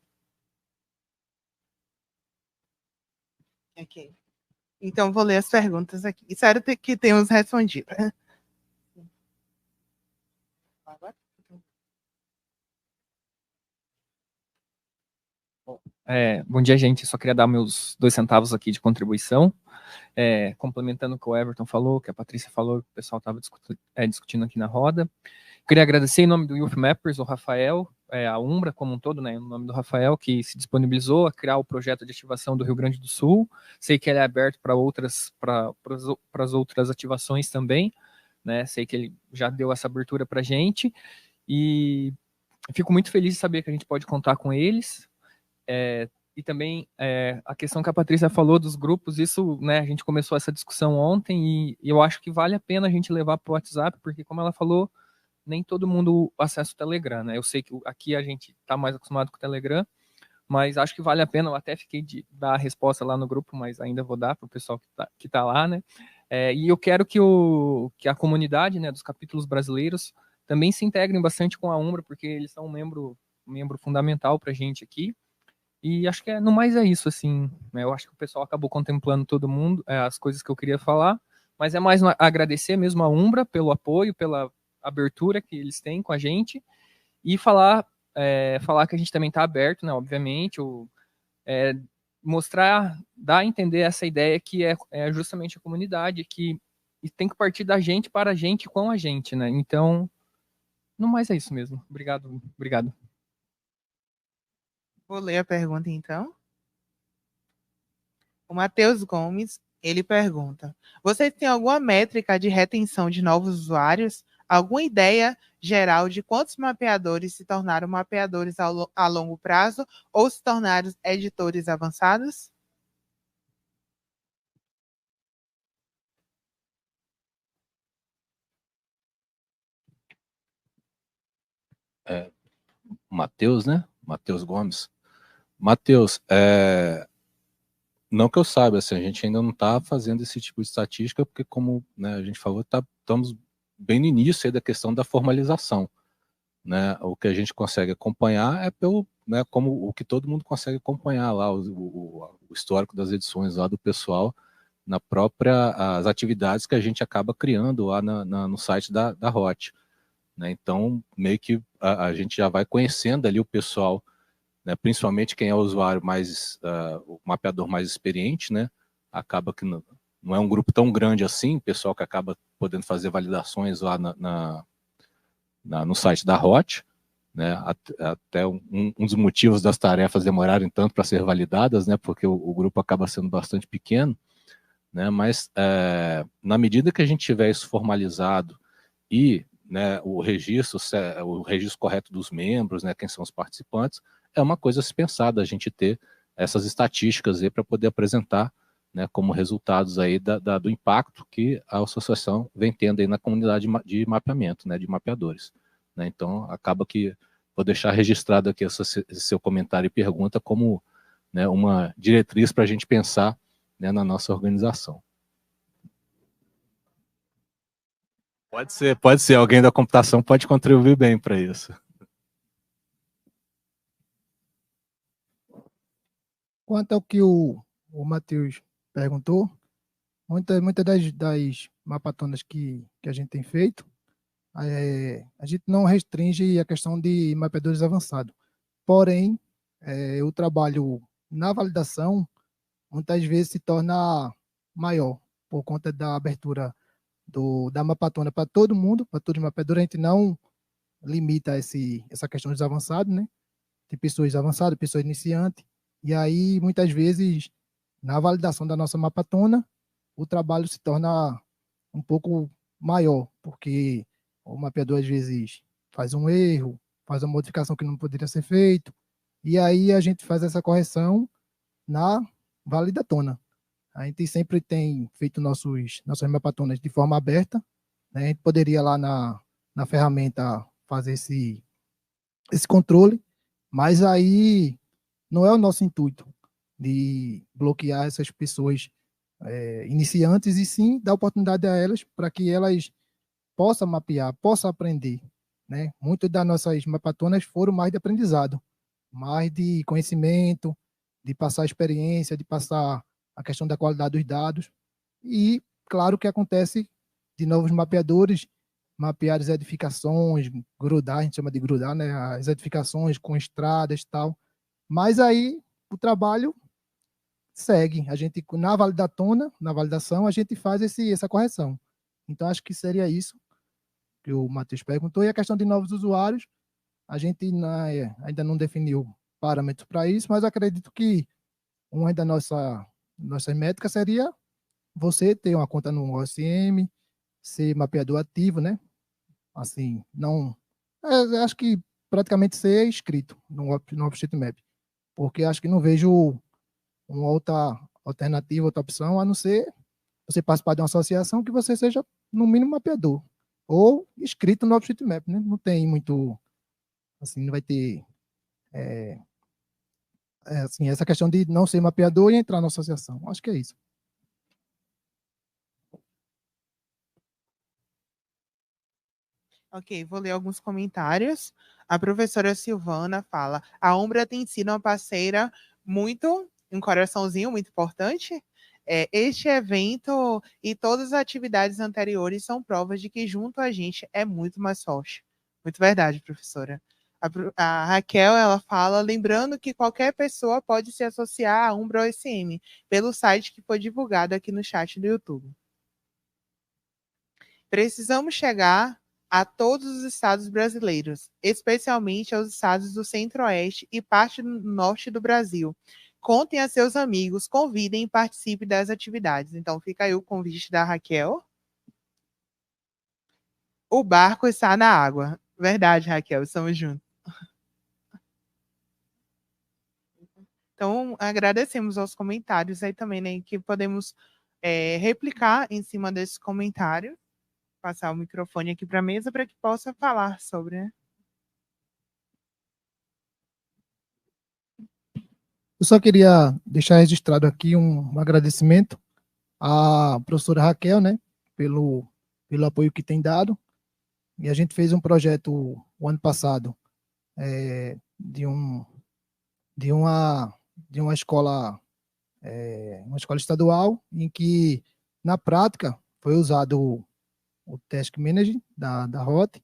Ok. Então, vou ler as perguntas aqui. Espero que tenhamos respondido. Bom, Bom dia, gente. Só queria dar meus 2 centavos aqui de contribuição, complementando o que o Everton falou, que a Patrícia falou, que o pessoal estava discutindo aqui na roda. Queria agradecer em nome do Youth Mappers, o Rafael, a Umbra como um todo, né, em nome do Rafael, que se disponibilizou a criar o projeto de ativação do Rio Grande do Sul. Sei que ele é aberto para as outras ativações também, né? Sei que ele já deu essa abertura para a gente, e fico muito feliz de saber que a gente pode contar com eles. E também a questão que a Patrícia falou dos grupos, isso, né, a gente começou essa discussão ontem, e eu acho que vale a pena a gente levar para o WhatsApp, porque, como ela falou, nem todo mundo acessa o Telegram, né? Eu sei que aqui a gente está mais acostumado com o Telegram, mas acho que vale a pena. Eu até fiquei de dar a resposta lá no grupo, mas ainda vou dar para o pessoal que tá lá, né? E eu quero que a comunidade, né, dos capítulos brasileiros também se integrem bastante com a Umbra, porque eles são um membro fundamental para a gente aqui. E acho que no mais é isso, assim, né? Eu acho que o pessoal acabou contemplando todo mundo, as coisas que eu queria falar, mas é mais agradecer mesmo a Umbra pelo apoio, pela abertura que eles têm com a gente, e falar que a gente também está aberto, né, obviamente, mostrar, dar a entender essa ideia que é justamente a comunidade, que tem que partir da gente para a gente com a gente, né? Então, no mais é isso mesmo. Obrigado. Vou ler a pergunta, então. O Matheus Gomes, ele pergunta: vocês têm alguma métrica de retenção de novos usuários? Alguma ideia geral de quantos mapeadores se tornaram mapeadores a longo prazo ou se tornaram editores avançados? Matheus, né? Matheus Gomes. Matheus, não que eu saiba, assim, a gente ainda não está fazendo esse tipo de estatística, porque, como, né, a gente falou, estamos bem no início aí da questão da formalização, né? O que a gente consegue acompanhar é né, como o que todo mundo consegue acompanhar lá, o histórico das edições lá do pessoal, as atividades que a gente acaba criando lá no site da Hot, né? Então, meio que a gente já vai conhecendo ali o pessoal, né, principalmente quem é o usuário o mapeador mais experiente, né? Acaba que não é um grupo tão grande assim, pessoal que acaba podendo fazer validações lá no site da Hot, né? Até um dos motivos das tarefas demorarem tanto para ser validadas, né? Porque o grupo acaba sendo bastante pequeno, né? Mas na medida que a gente tiver isso formalizado e, né, o registro correto dos membros, né, quem são os participantes, é uma coisa a se pensar da gente ter essas estatísticas aí para poder apresentar, né, como resultados aí do impacto que a associação vem tendo aí na comunidade de mapeamento, né, de mapeadores, né? Então, acaba que vou deixar registrado aqui esse seu comentário e pergunta como, né, uma diretriz para a gente pensar, né, na nossa organização. Pode ser, alguém da computação pode contribuir bem para isso. Quanto ao que o Matheus perguntou, muitas das mapatonas que a gente tem feito, a gente não restringe a questão de mapeadores avançados. Porém, o trabalho na validação muitas vezes se torna maior por conta da abertura da mapatona para todo mundo, para todos os mapeadores. A gente não limita essa questão dos avançados, né? Tem pessoas avançadas, pessoas iniciantes, e aí muitas vezes na validação da nossa mapatona o trabalho se torna um pouco maior, porque o mapeador às vezes faz um erro, faz uma modificação que não poderia ser feito, e aí a gente faz essa correção na validatona. A gente sempre tem feito nossas mapatonas de forma aberta, né? A gente poderia lá na ferramenta fazer esse controle, mas aí não é o nosso intuito de bloquear essas pessoas iniciantes, e sim dar oportunidade a elas para que elas possam mapear, possam aprender, né? Muitas das nossas mapatonas foram mais de aprendizado, mais de conhecimento, de passar experiência, de passar a questão da qualidade dos dados. E claro que acontece de novos mapeadores mapear as edificações, grudar, a gente chama de grudar, né? As edificações com estradas e tal. Mas aí o trabalho segue. A gente, na validação, a gente faz essa correção. Então, acho que seria isso que o Matheus perguntou. E a questão de novos usuários, a gente ainda não definiu parâmetros para isso, mas acredito que uma das nossas métricas seria você ter uma conta no OSM, ser mapeador ativo, né? Assim, não... acho que praticamente ser inscrito no OpenStreetMap, porque acho que não vejo uma outra alternativa, outra opção, a não ser você participar de uma associação que você seja, no mínimo, mapeador, ou inscrito no OpenStreetMap, né? Não tem muito, assim, não vai ter, assim, essa questão de não ser mapeador e entrar na associação. Acho que é isso. Ok, vou ler alguns comentários. A professora Silvana fala: a Umbra tem sido uma parceira muito, um coraçãozinho muito importante. Este evento e todas as atividades anteriores são provas de que junto a gente é muito mais forte. Muito verdade, professora. A Raquel, ela fala, lembrando que qualquer pessoa pode se associar à Umbra OSM pelo site que foi divulgado aqui no chat do YouTube. Precisamos chegar a todos os estados brasileiros, especialmente aos estados do Centro-Oeste e parte do Norte do Brasil. Contem a seus amigos, convidem e participem das atividades. Então, fica aí o convite da Raquel. O barco está na água. Verdade, Raquel, estamos juntos. Então, agradecemos aos comentários aí também, né, que podemos replicar em cima desse comentário. Passar o microfone aqui para a mesa para que possa falar sobre, né? Eu só queria deixar registrado aqui um agradecimento à professora Raquel, né, pelo apoio que tem dado. E a gente fez um projeto o ano passado de uma escola estadual, em que na prática foi usado o Task Manager da ROT,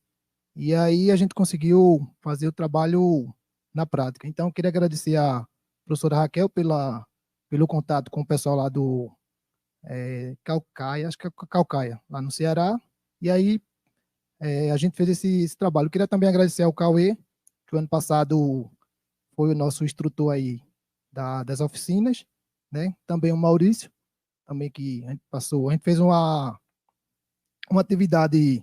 e aí a gente conseguiu fazer o trabalho na prática. Então, eu queria agradecer a professora Raquel pelo contato com o pessoal lá do Caucaia, acho que é Caucaia, lá no Ceará, e aí a gente fez esse trabalho. Eu queria também agradecer ao Cauê, que o ano passado foi o nosso instrutor aí das oficinas, né? Também o Maurício, também que a gente fez uma atividade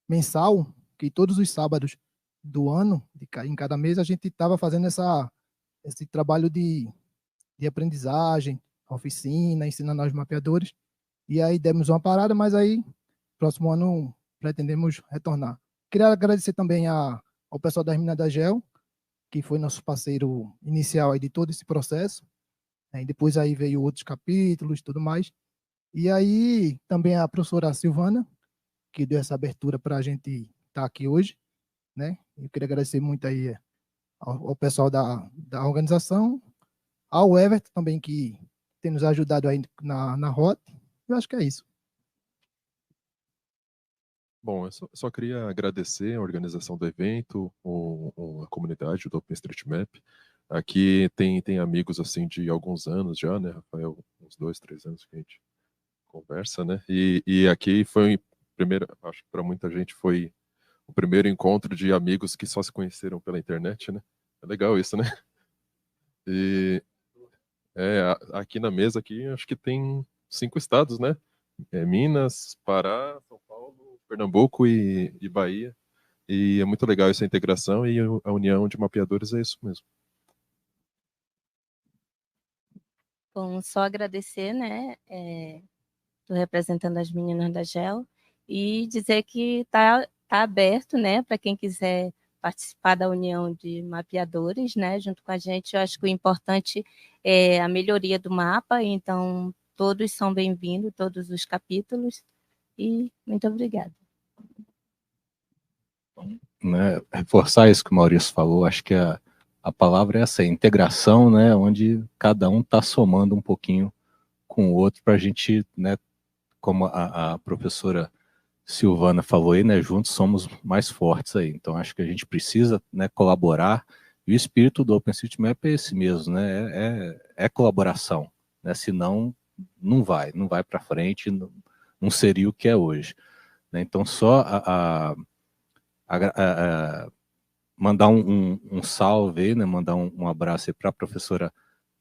mensal, que todos os sábados do ano, em cada mês, a gente estava fazendo esse trabalho de aprendizagem, oficina, ensinando aos mapeadores, e aí demos uma parada, mas aí, próximo ano, pretendemos retornar. Queria agradecer também ao pessoal das Minas da GEL, que foi nosso parceiro inicial aí de todo esse processo, né? E depois aí veio outros capítulos e tudo mais, e aí também a professora Silvana, que deu essa abertura para a gente estar aqui hoje, né? Eu queria agradecer muito aí ao pessoal da organização, ao Everton também, que tem nos ajudado aí na rota. Eu acho que é isso. Bom, eu só queria agradecer a organização do evento, a comunidade do OpenStreetMap. Aqui tem amigos assim de alguns anos já, né, Rafael? Uns 2, 3 anos que a gente conversa, né? E aqui foi primeiro, acho que para muita gente foi o primeiro encontro de amigos que só se conheceram pela internet, né? É legal isso, né? E aqui na mesa aqui acho que tem 5 estados, né? Minas, Pará, São Paulo, Pernambuco e Bahia. E é muito legal essa integração e a união de mapeadores é isso mesmo. Bom, só agradecer, né? Estou representando as meninas da GEL e dizer que está aberto, né, para quem quiser participar da união de mapeadores, né, junto com a gente. Eu acho que o importante é a melhoria do mapa, então todos são bem-vindos, todos os capítulos, e muito obrigada. Né, reforçar isso que o Maurício falou, acho que a palavra é essa, integração, né, onde cada um está somando um pouquinho com o outro para a gente, né, como a professora Silvana falou aí, né, juntos somos mais fortes aí. Então, acho que a gente precisa, né, colaborar E o espírito do OpenCityMap é esse mesmo, né? É colaboração, né? Senão não vai para frente, não seria o que é hoje. Né? Então, só mandar um salve aí, né? Mandar um abraço para a professora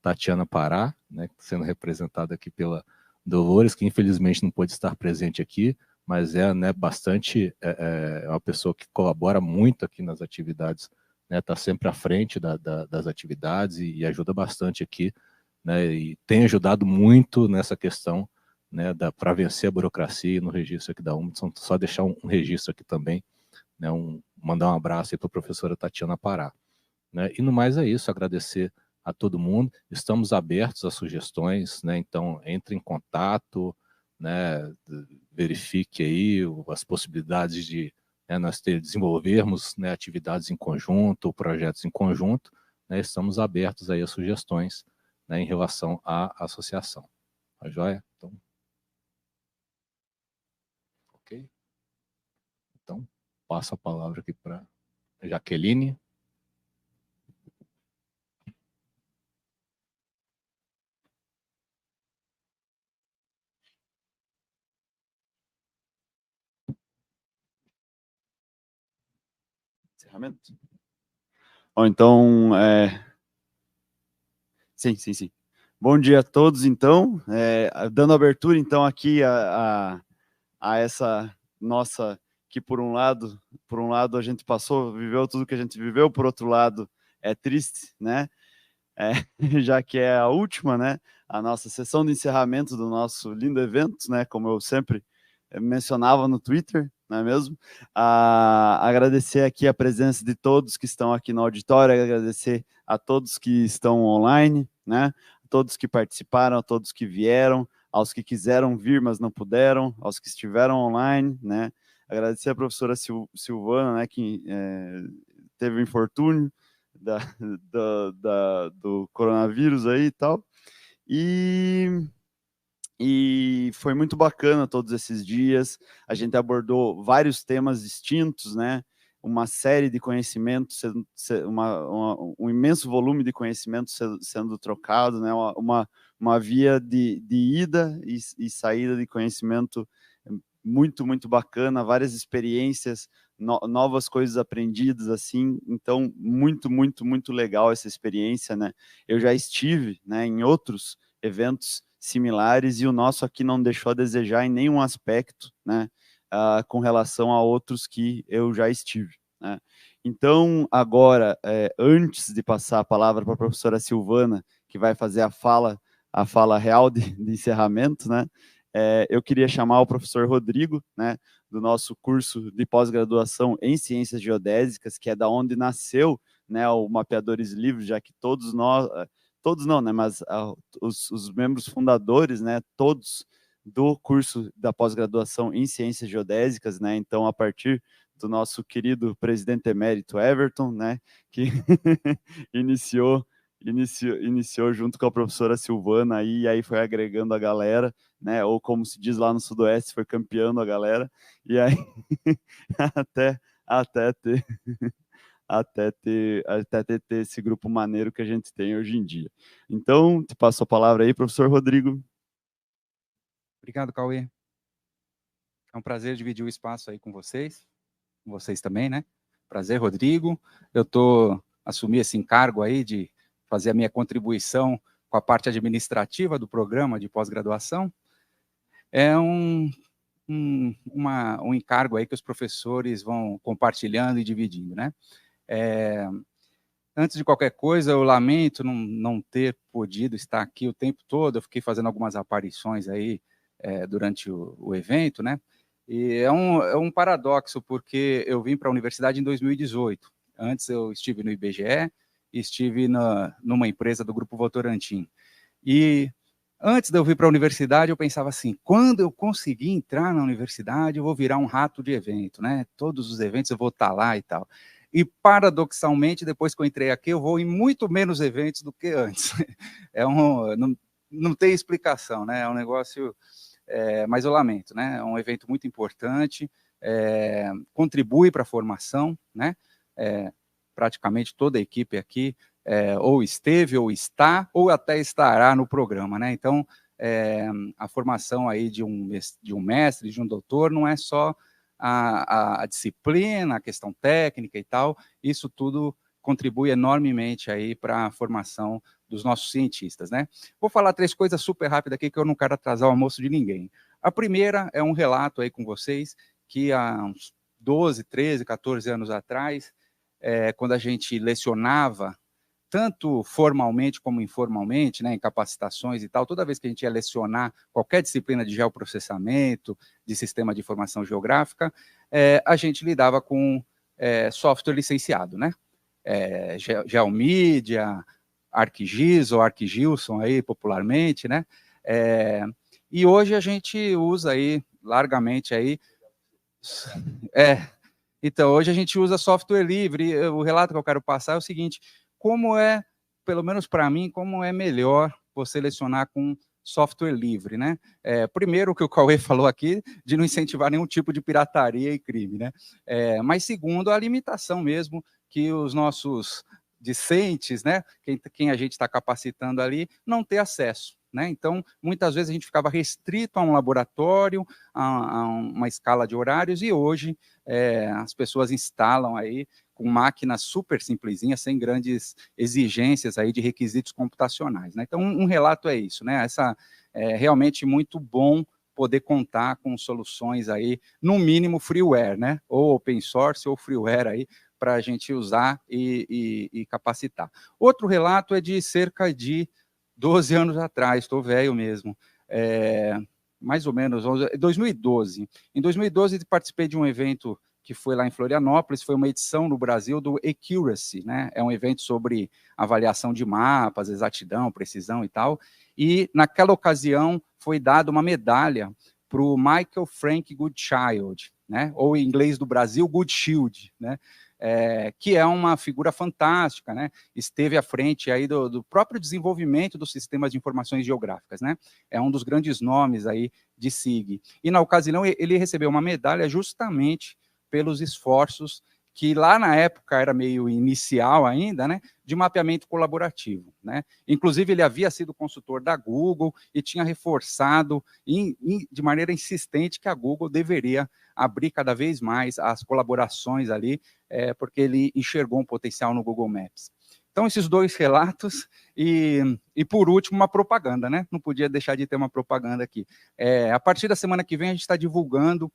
Tatiana Pará, né? Sendo representada aqui pela Dolores, que infelizmente não pôde estar presente aqui, mas né, bastante, uma pessoa que colabora muito aqui nas atividades, né? Está sempre à frente das atividades e ajuda bastante aqui, né? E tem ajudado muito nessa questão, né, para vencer a burocracia no registro aqui da UMA. Então, só deixar um registro aqui também, né, mandar um abraço aí para a professora Tatiana Pará. Né? E no mais é isso, agradecer a todo mundo, estamos abertos a sugestões, né? Então entre em contato, né? Verifique aí as possibilidades de, né, nós desenvolvermos, né, atividades em conjunto, projetos em conjunto, né? Estamos abertos aí a sugestões, né, em relação à associação. Tá joia? Então, ok? Então, passo a palavra aqui para Jaqueline. Encerramento? Bom, então, sim. Bom dia a todos, então, dando abertura, então, aqui a essa nossa, que por um lado a gente viveu tudo que a gente viveu, por outro lado é triste, né, já que é a última, né, a nossa sessão de encerramento do nosso lindo evento, né, como eu sempre mencionava no Twitter, não é mesmo? Agradecer aqui a presença de todos que estão aqui no auditório, agradecer a todos que estão online, né, a todos que participaram, a todos que vieram, aos que quiseram vir, mas não puderam, aos que estiveram online, né, agradecer a professora Silvana, né, que teve o infortúnio do coronavírus aí e tal, e foi muito bacana todos esses dias. A gente abordou vários temas distintos, né? Uma série de conhecimentos, um imenso volume de conhecimentos sendo trocado, né? Uma via de ida e saída de conhecimento muito, muito bacana, várias experiências, novas coisas aprendidas, assim. Então, muito, muito, muito legal essa experiência, né? Eu já estive, né, em outros eventos similares e o nosso aqui não deixou a desejar em nenhum aspecto, né, com relação a outros que eu já estive, né. Então, agora, antes de passar a palavra para a professora Silvana, que vai fazer a fala real de encerramento, né, eu queria chamar o professor Rodrigo, né, do nosso curso de pós-graduação em Ciências Geodésicas, que é da onde nasceu, né, o Mapeadores Livres, já que todos não, né, mas os membros fundadores, né, todos do curso da pós-graduação em Ciências Geodésicas, né, então a partir do nosso querido presidente emérito Everton, né, que iniciou junto com a professora Silvana e aí foi agregando a galera, né, ou como se diz lá no Sudoeste, foi campeando a galera, e aí até ter esse grupo maneiro que a gente tem hoje em dia. Então, te passo a palavra aí, professor Rodrigo. Obrigado, Cauê. É um prazer dividir o espaço aí com vocês também, né? Prazer, Rodrigo. Eu assumi esse encargo aí de fazer a minha contribuição com a parte administrativa do programa de pós-graduação. É um encargo aí que os professores vão compartilhando e dividindo, né? Antes de qualquer coisa, eu lamento não ter podido estar aqui o tempo todo. Eu fiquei fazendo algumas aparições aí durante o evento, né? E é um paradoxo, porque eu vim para a universidade em 2018. Antes eu estive no IBGE e estive numa empresa do Grupo Votorantim. E antes de eu vir para a universidade, eu pensava assim, quando eu conseguir entrar na universidade, eu vou virar um rato de evento, né? Todos os eventos eu vou estar lá e tal. E, paradoxalmente, depois que eu entrei aqui, eu vou em muito menos eventos do que antes. Não tem explicação, né? É um negócio... mas eu lamento, né? É um evento muito importante, contribui para a formação, né? praticamente toda a equipe aqui ou esteve, ou está, ou até estará no programa, né? Então, a formação aí de um mestre, de um doutor, não é só a disciplina, a questão técnica e tal, isso tudo contribui enormemente aí para a formação dos nossos cientistas, né? Vou falar 3 coisas super rápidas aqui, que eu não quero atrasar o almoço de ninguém. A primeira é um relato aí com vocês, que há uns 12, 13, 14 anos atrás, quando a gente lecionava, tanto formalmente como informalmente, né, em capacitações e tal, toda vez que a gente ia lecionar qualquer disciplina de geoprocessamento, de sistema de informação geográfica, a gente lidava com software licenciado, né? GeoMedia, ArcGIS ou ArcGilson aí popularmente, né? E hoje a gente usa aí largamente aí, então hoje a gente usa software livre. O relato que eu quero passar é o seguinte: como pelo menos para mim, como é melhor você lecionar com software livre, né? Primeiro, o que o Cauê falou aqui, de não incentivar nenhum tipo de pirataria e crime, né? Mas segundo, a limitação mesmo que os nossos discentes, né? Quem a gente está capacitando ali, não ter acesso, né? Então, muitas vezes a gente ficava restrito a um laboratório, a uma escala de horários, e hoje as pessoas instalam aí com máquinas super simplesinhas, sem grandes exigências aí de requisitos computacionais, né? Então, um relato é isso, né? É realmente muito bom poder contar com soluções aí, no mínimo freeware, né? Ou open source ou freeware aí, para a gente usar e capacitar. Outro relato é de cerca de 12 anos atrás, estou velho mesmo, mais ou menos, 2012. Em 2012, participei de um evento que foi lá em Florianópolis, foi uma edição no Brasil do Accuracy, né? É um evento sobre avaliação de mapas, exatidão, precisão e tal, e naquela ocasião foi dada uma medalha para o Michael Frank Goodchild, né? Ou em inglês do Brasil, Goodshield, né? Que é uma figura fantástica, né? Esteve à frente aí do próprio desenvolvimento dos sistemas de informações geográficas, né? É um dos grandes nomes aí de SIG. E na ocasião ele recebeu uma medalha justamente pelos esforços que lá na época era meio inicial ainda, né, de mapeamento colaborativo, né? Inclusive ele havia sido consultor da Google e tinha reforçado de maneira insistente que a Google deveria abrir cada vez mais as colaborações ali, porque ele enxergou um potencial no Google Maps. Então, esses 2 relatos e por último, uma propaganda, né? Não podia deixar de ter uma propaganda aqui. A partir da semana que vem, a gente está divulgando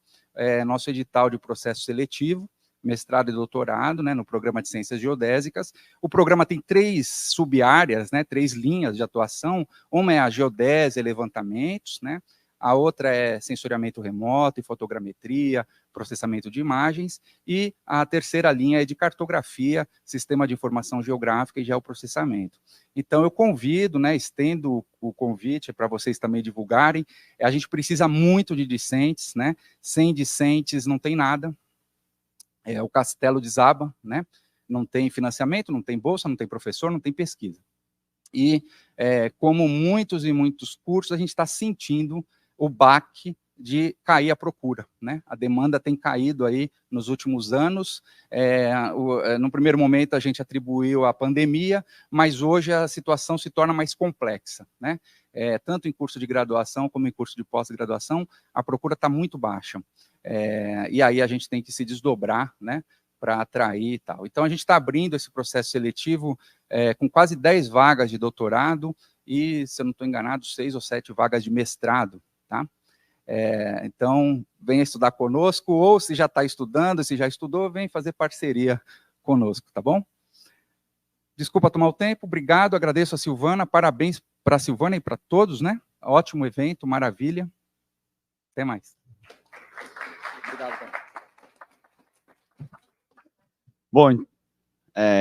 nosso edital de processo seletivo, mestrado e doutorado, né, no programa de Ciências Geodésicas. O programa tem 3 sub-áreas, né, 3 linhas de atuação. Uma é a geodésia e levantamentos, né? A outra é sensoriamento remoto e fotogrametria, processamento de imagens, e a terceira linha é de cartografia, sistema de informação geográfica e geoprocessamento. Então, eu convido, né, estendo o convite para vocês também divulgarem. A gente precisa muito de discentes, né? Sem discentes não tem nada. O castelo desaba, né? Não tem financiamento, não tem bolsa, não tem professor, não tem pesquisa. E, como muitos e muitos cursos, a gente está sentindo o baque de cair a procura, né? A demanda tem caído aí nos últimos anos. No primeiro momento a gente atribuiu à pandemia, mas hoje a situação se torna mais complexa, né? Tanto em curso de graduação como em curso de pós-graduação, a procura está muito baixa. E aí a gente tem que se desdobrar, né, para atrair e tal. Então a gente está abrindo esse processo seletivo com quase 10 vagas de doutorado e, se eu não estou enganado, 6 ou 7 vagas de mestrado, tá? Então, venha estudar conosco, ou se já está estudando, se já estudou, vem fazer parceria conosco, tá bom? Desculpa tomar o tempo, obrigado, agradeço a Silvana, parabéns para a Silvana e para todos, né? Ótimo evento, maravilha. Até mais. Obrigado, cara. Bom,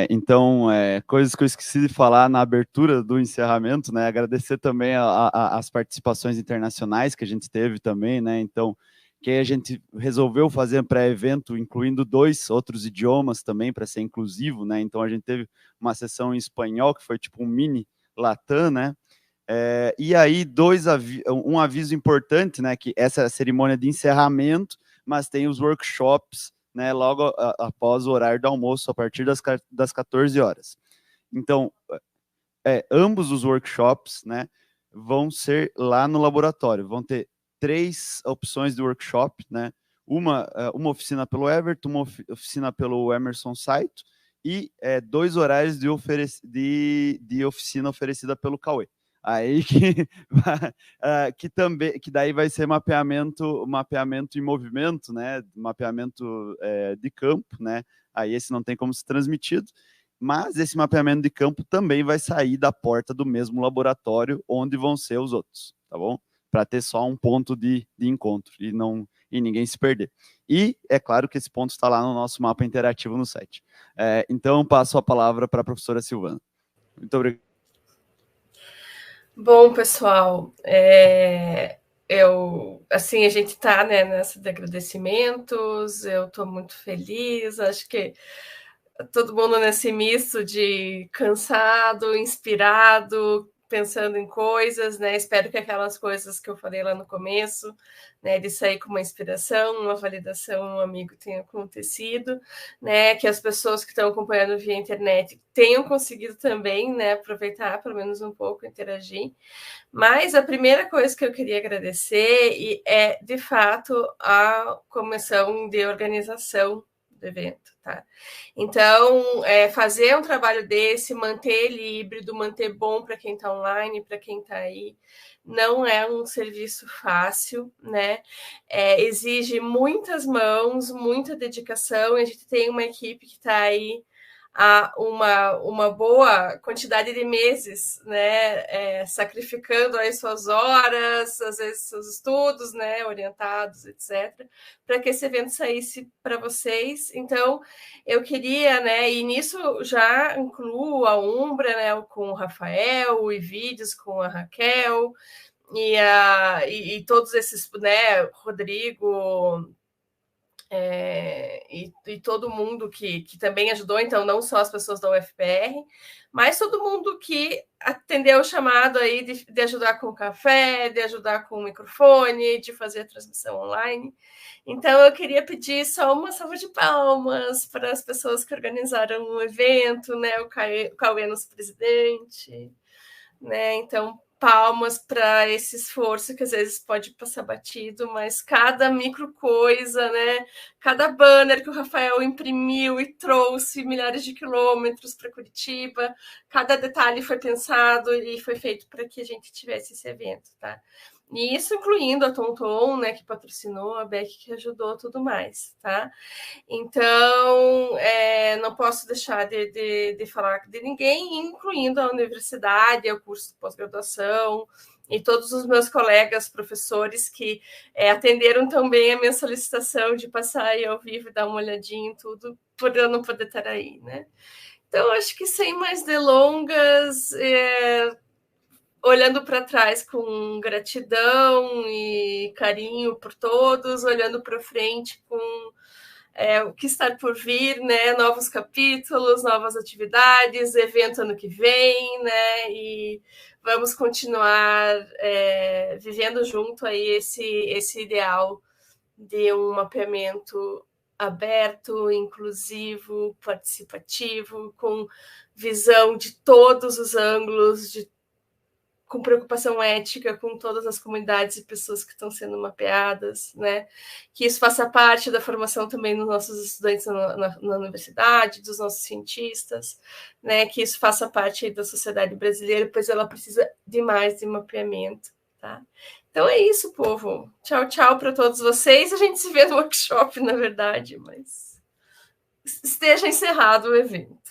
então, coisas que eu esqueci de falar na abertura do encerramento, né? Agradecer também as participações internacionais que a gente teve também, né? Então, que a gente resolveu fazer um pré-evento, incluindo 2 outros idiomas também, para ser inclusivo, né? Então, a gente teve uma sessão em espanhol, que foi tipo um mini Latam, né? E aí, um aviso importante, né? Que essa é a cerimônia de encerramento, mas tem os workshops né, logo após o horário do almoço, a partir das 14 horas. Então, ambos os workshops, né, vão ser lá no laboratório. Vão ter 3 opções de workshop, né? Uma oficina pelo Everton, uma oficina pelo Emerson Saito e 2 horários de oficina oferecida pelo Cauê. Aí que daí vai ser mapeamento em movimento, né? Mapeamento de campo, né? Aí esse não tem como ser transmitido, mas esse mapeamento de campo também vai sair da porta do mesmo laboratório onde vão ser os outros, tá bom? Para ter só um ponto de encontro e ninguém se perder. E é claro que esse ponto está lá no nosso mapa interativo no site. Então, passo a palavra para a professora Silvana. Muito obrigado. Bom, pessoal, a gente está, né, nessa de agradecimentos, eu estou muito feliz, acho que todo mundo nesse misto de cansado, inspirado, pensando em coisas, né? Espero que aquelas coisas que eu falei lá no começo, né, de sair com uma inspiração, uma validação, um amigo tenha acontecido, né? Que as pessoas que estão acompanhando via internet tenham conseguido também, né, aproveitar pelo menos um pouco, interagir. Mas a primeira coisa que eu queria agradecer é, de fato, a comissão de organização do evento, tá? Então, fazer um trabalho desse, manter ele híbrido, manter bom para quem está online, para quem está aí, não é um serviço fácil, né? Exige muitas mãos, muita dedicação, e a gente tem uma equipe que está aí há uma boa quantidade de meses, né, sacrificando aí suas horas, às vezes seus estudos, né, orientados, etc., para que esse evento saísse para vocês. Então, eu queria, né, e nisso já incluo a Umbra, né, com o Rafael, e vídeos com a Raquel, e todos esses, né, Rodrigo... E todo mundo que também ajudou, então não só as pessoas da UFPR, mas todo mundo que atendeu o chamado aí de ajudar com o café, de ajudar com o microfone, de fazer a transmissão online. Então eu queria pedir só uma salva de palmas para as pessoas que organizaram o evento, né? O Cauê, nosso presidente, né? Então, palmas para esse esforço que às vezes pode passar batido, mas cada micro coisa, né? Cada banner que o Rafael imprimiu e trouxe milhares de quilômetros para Curitiba, cada detalhe foi pensado e foi feito para que a gente tivesse esse evento, tá? E isso incluindo a Tonton, né, que patrocinou, a Beck que ajudou, tudo mais, tá? Então, não posso deixar de falar de ninguém, incluindo a universidade, o curso de pós-graduação e todos os meus colegas professores que atenderam também a minha solicitação de passar aí ao vivo e dar uma olhadinha em tudo, por eu não poder estar aí, né? Então, acho que sem mais delongas... olhando para trás com gratidão e carinho por todos, olhando para frente com o que está por vir, né? Novos capítulos, novas atividades, evento ano que vem, né? E vamos continuar vivendo junto aí esse ideal de um mapeamento aberto, inclusivo, participativo, com visão de todos os ângulos, com preocupação ética com todas as comunidades e pessoas que estão sendo mapeadas, né? Que isso faça parte da formação também dos nossos estudantes na universidade, dos nossos cientistas, né? Que isso faça parte aí da sociedade brasileira, pois ela precisa de mais de mapeamento, tá? Então é isso, povo. Tchau, tchau para todos vocês. A gente se vê no workshop, na verdade, mas esteja encerrado o evento.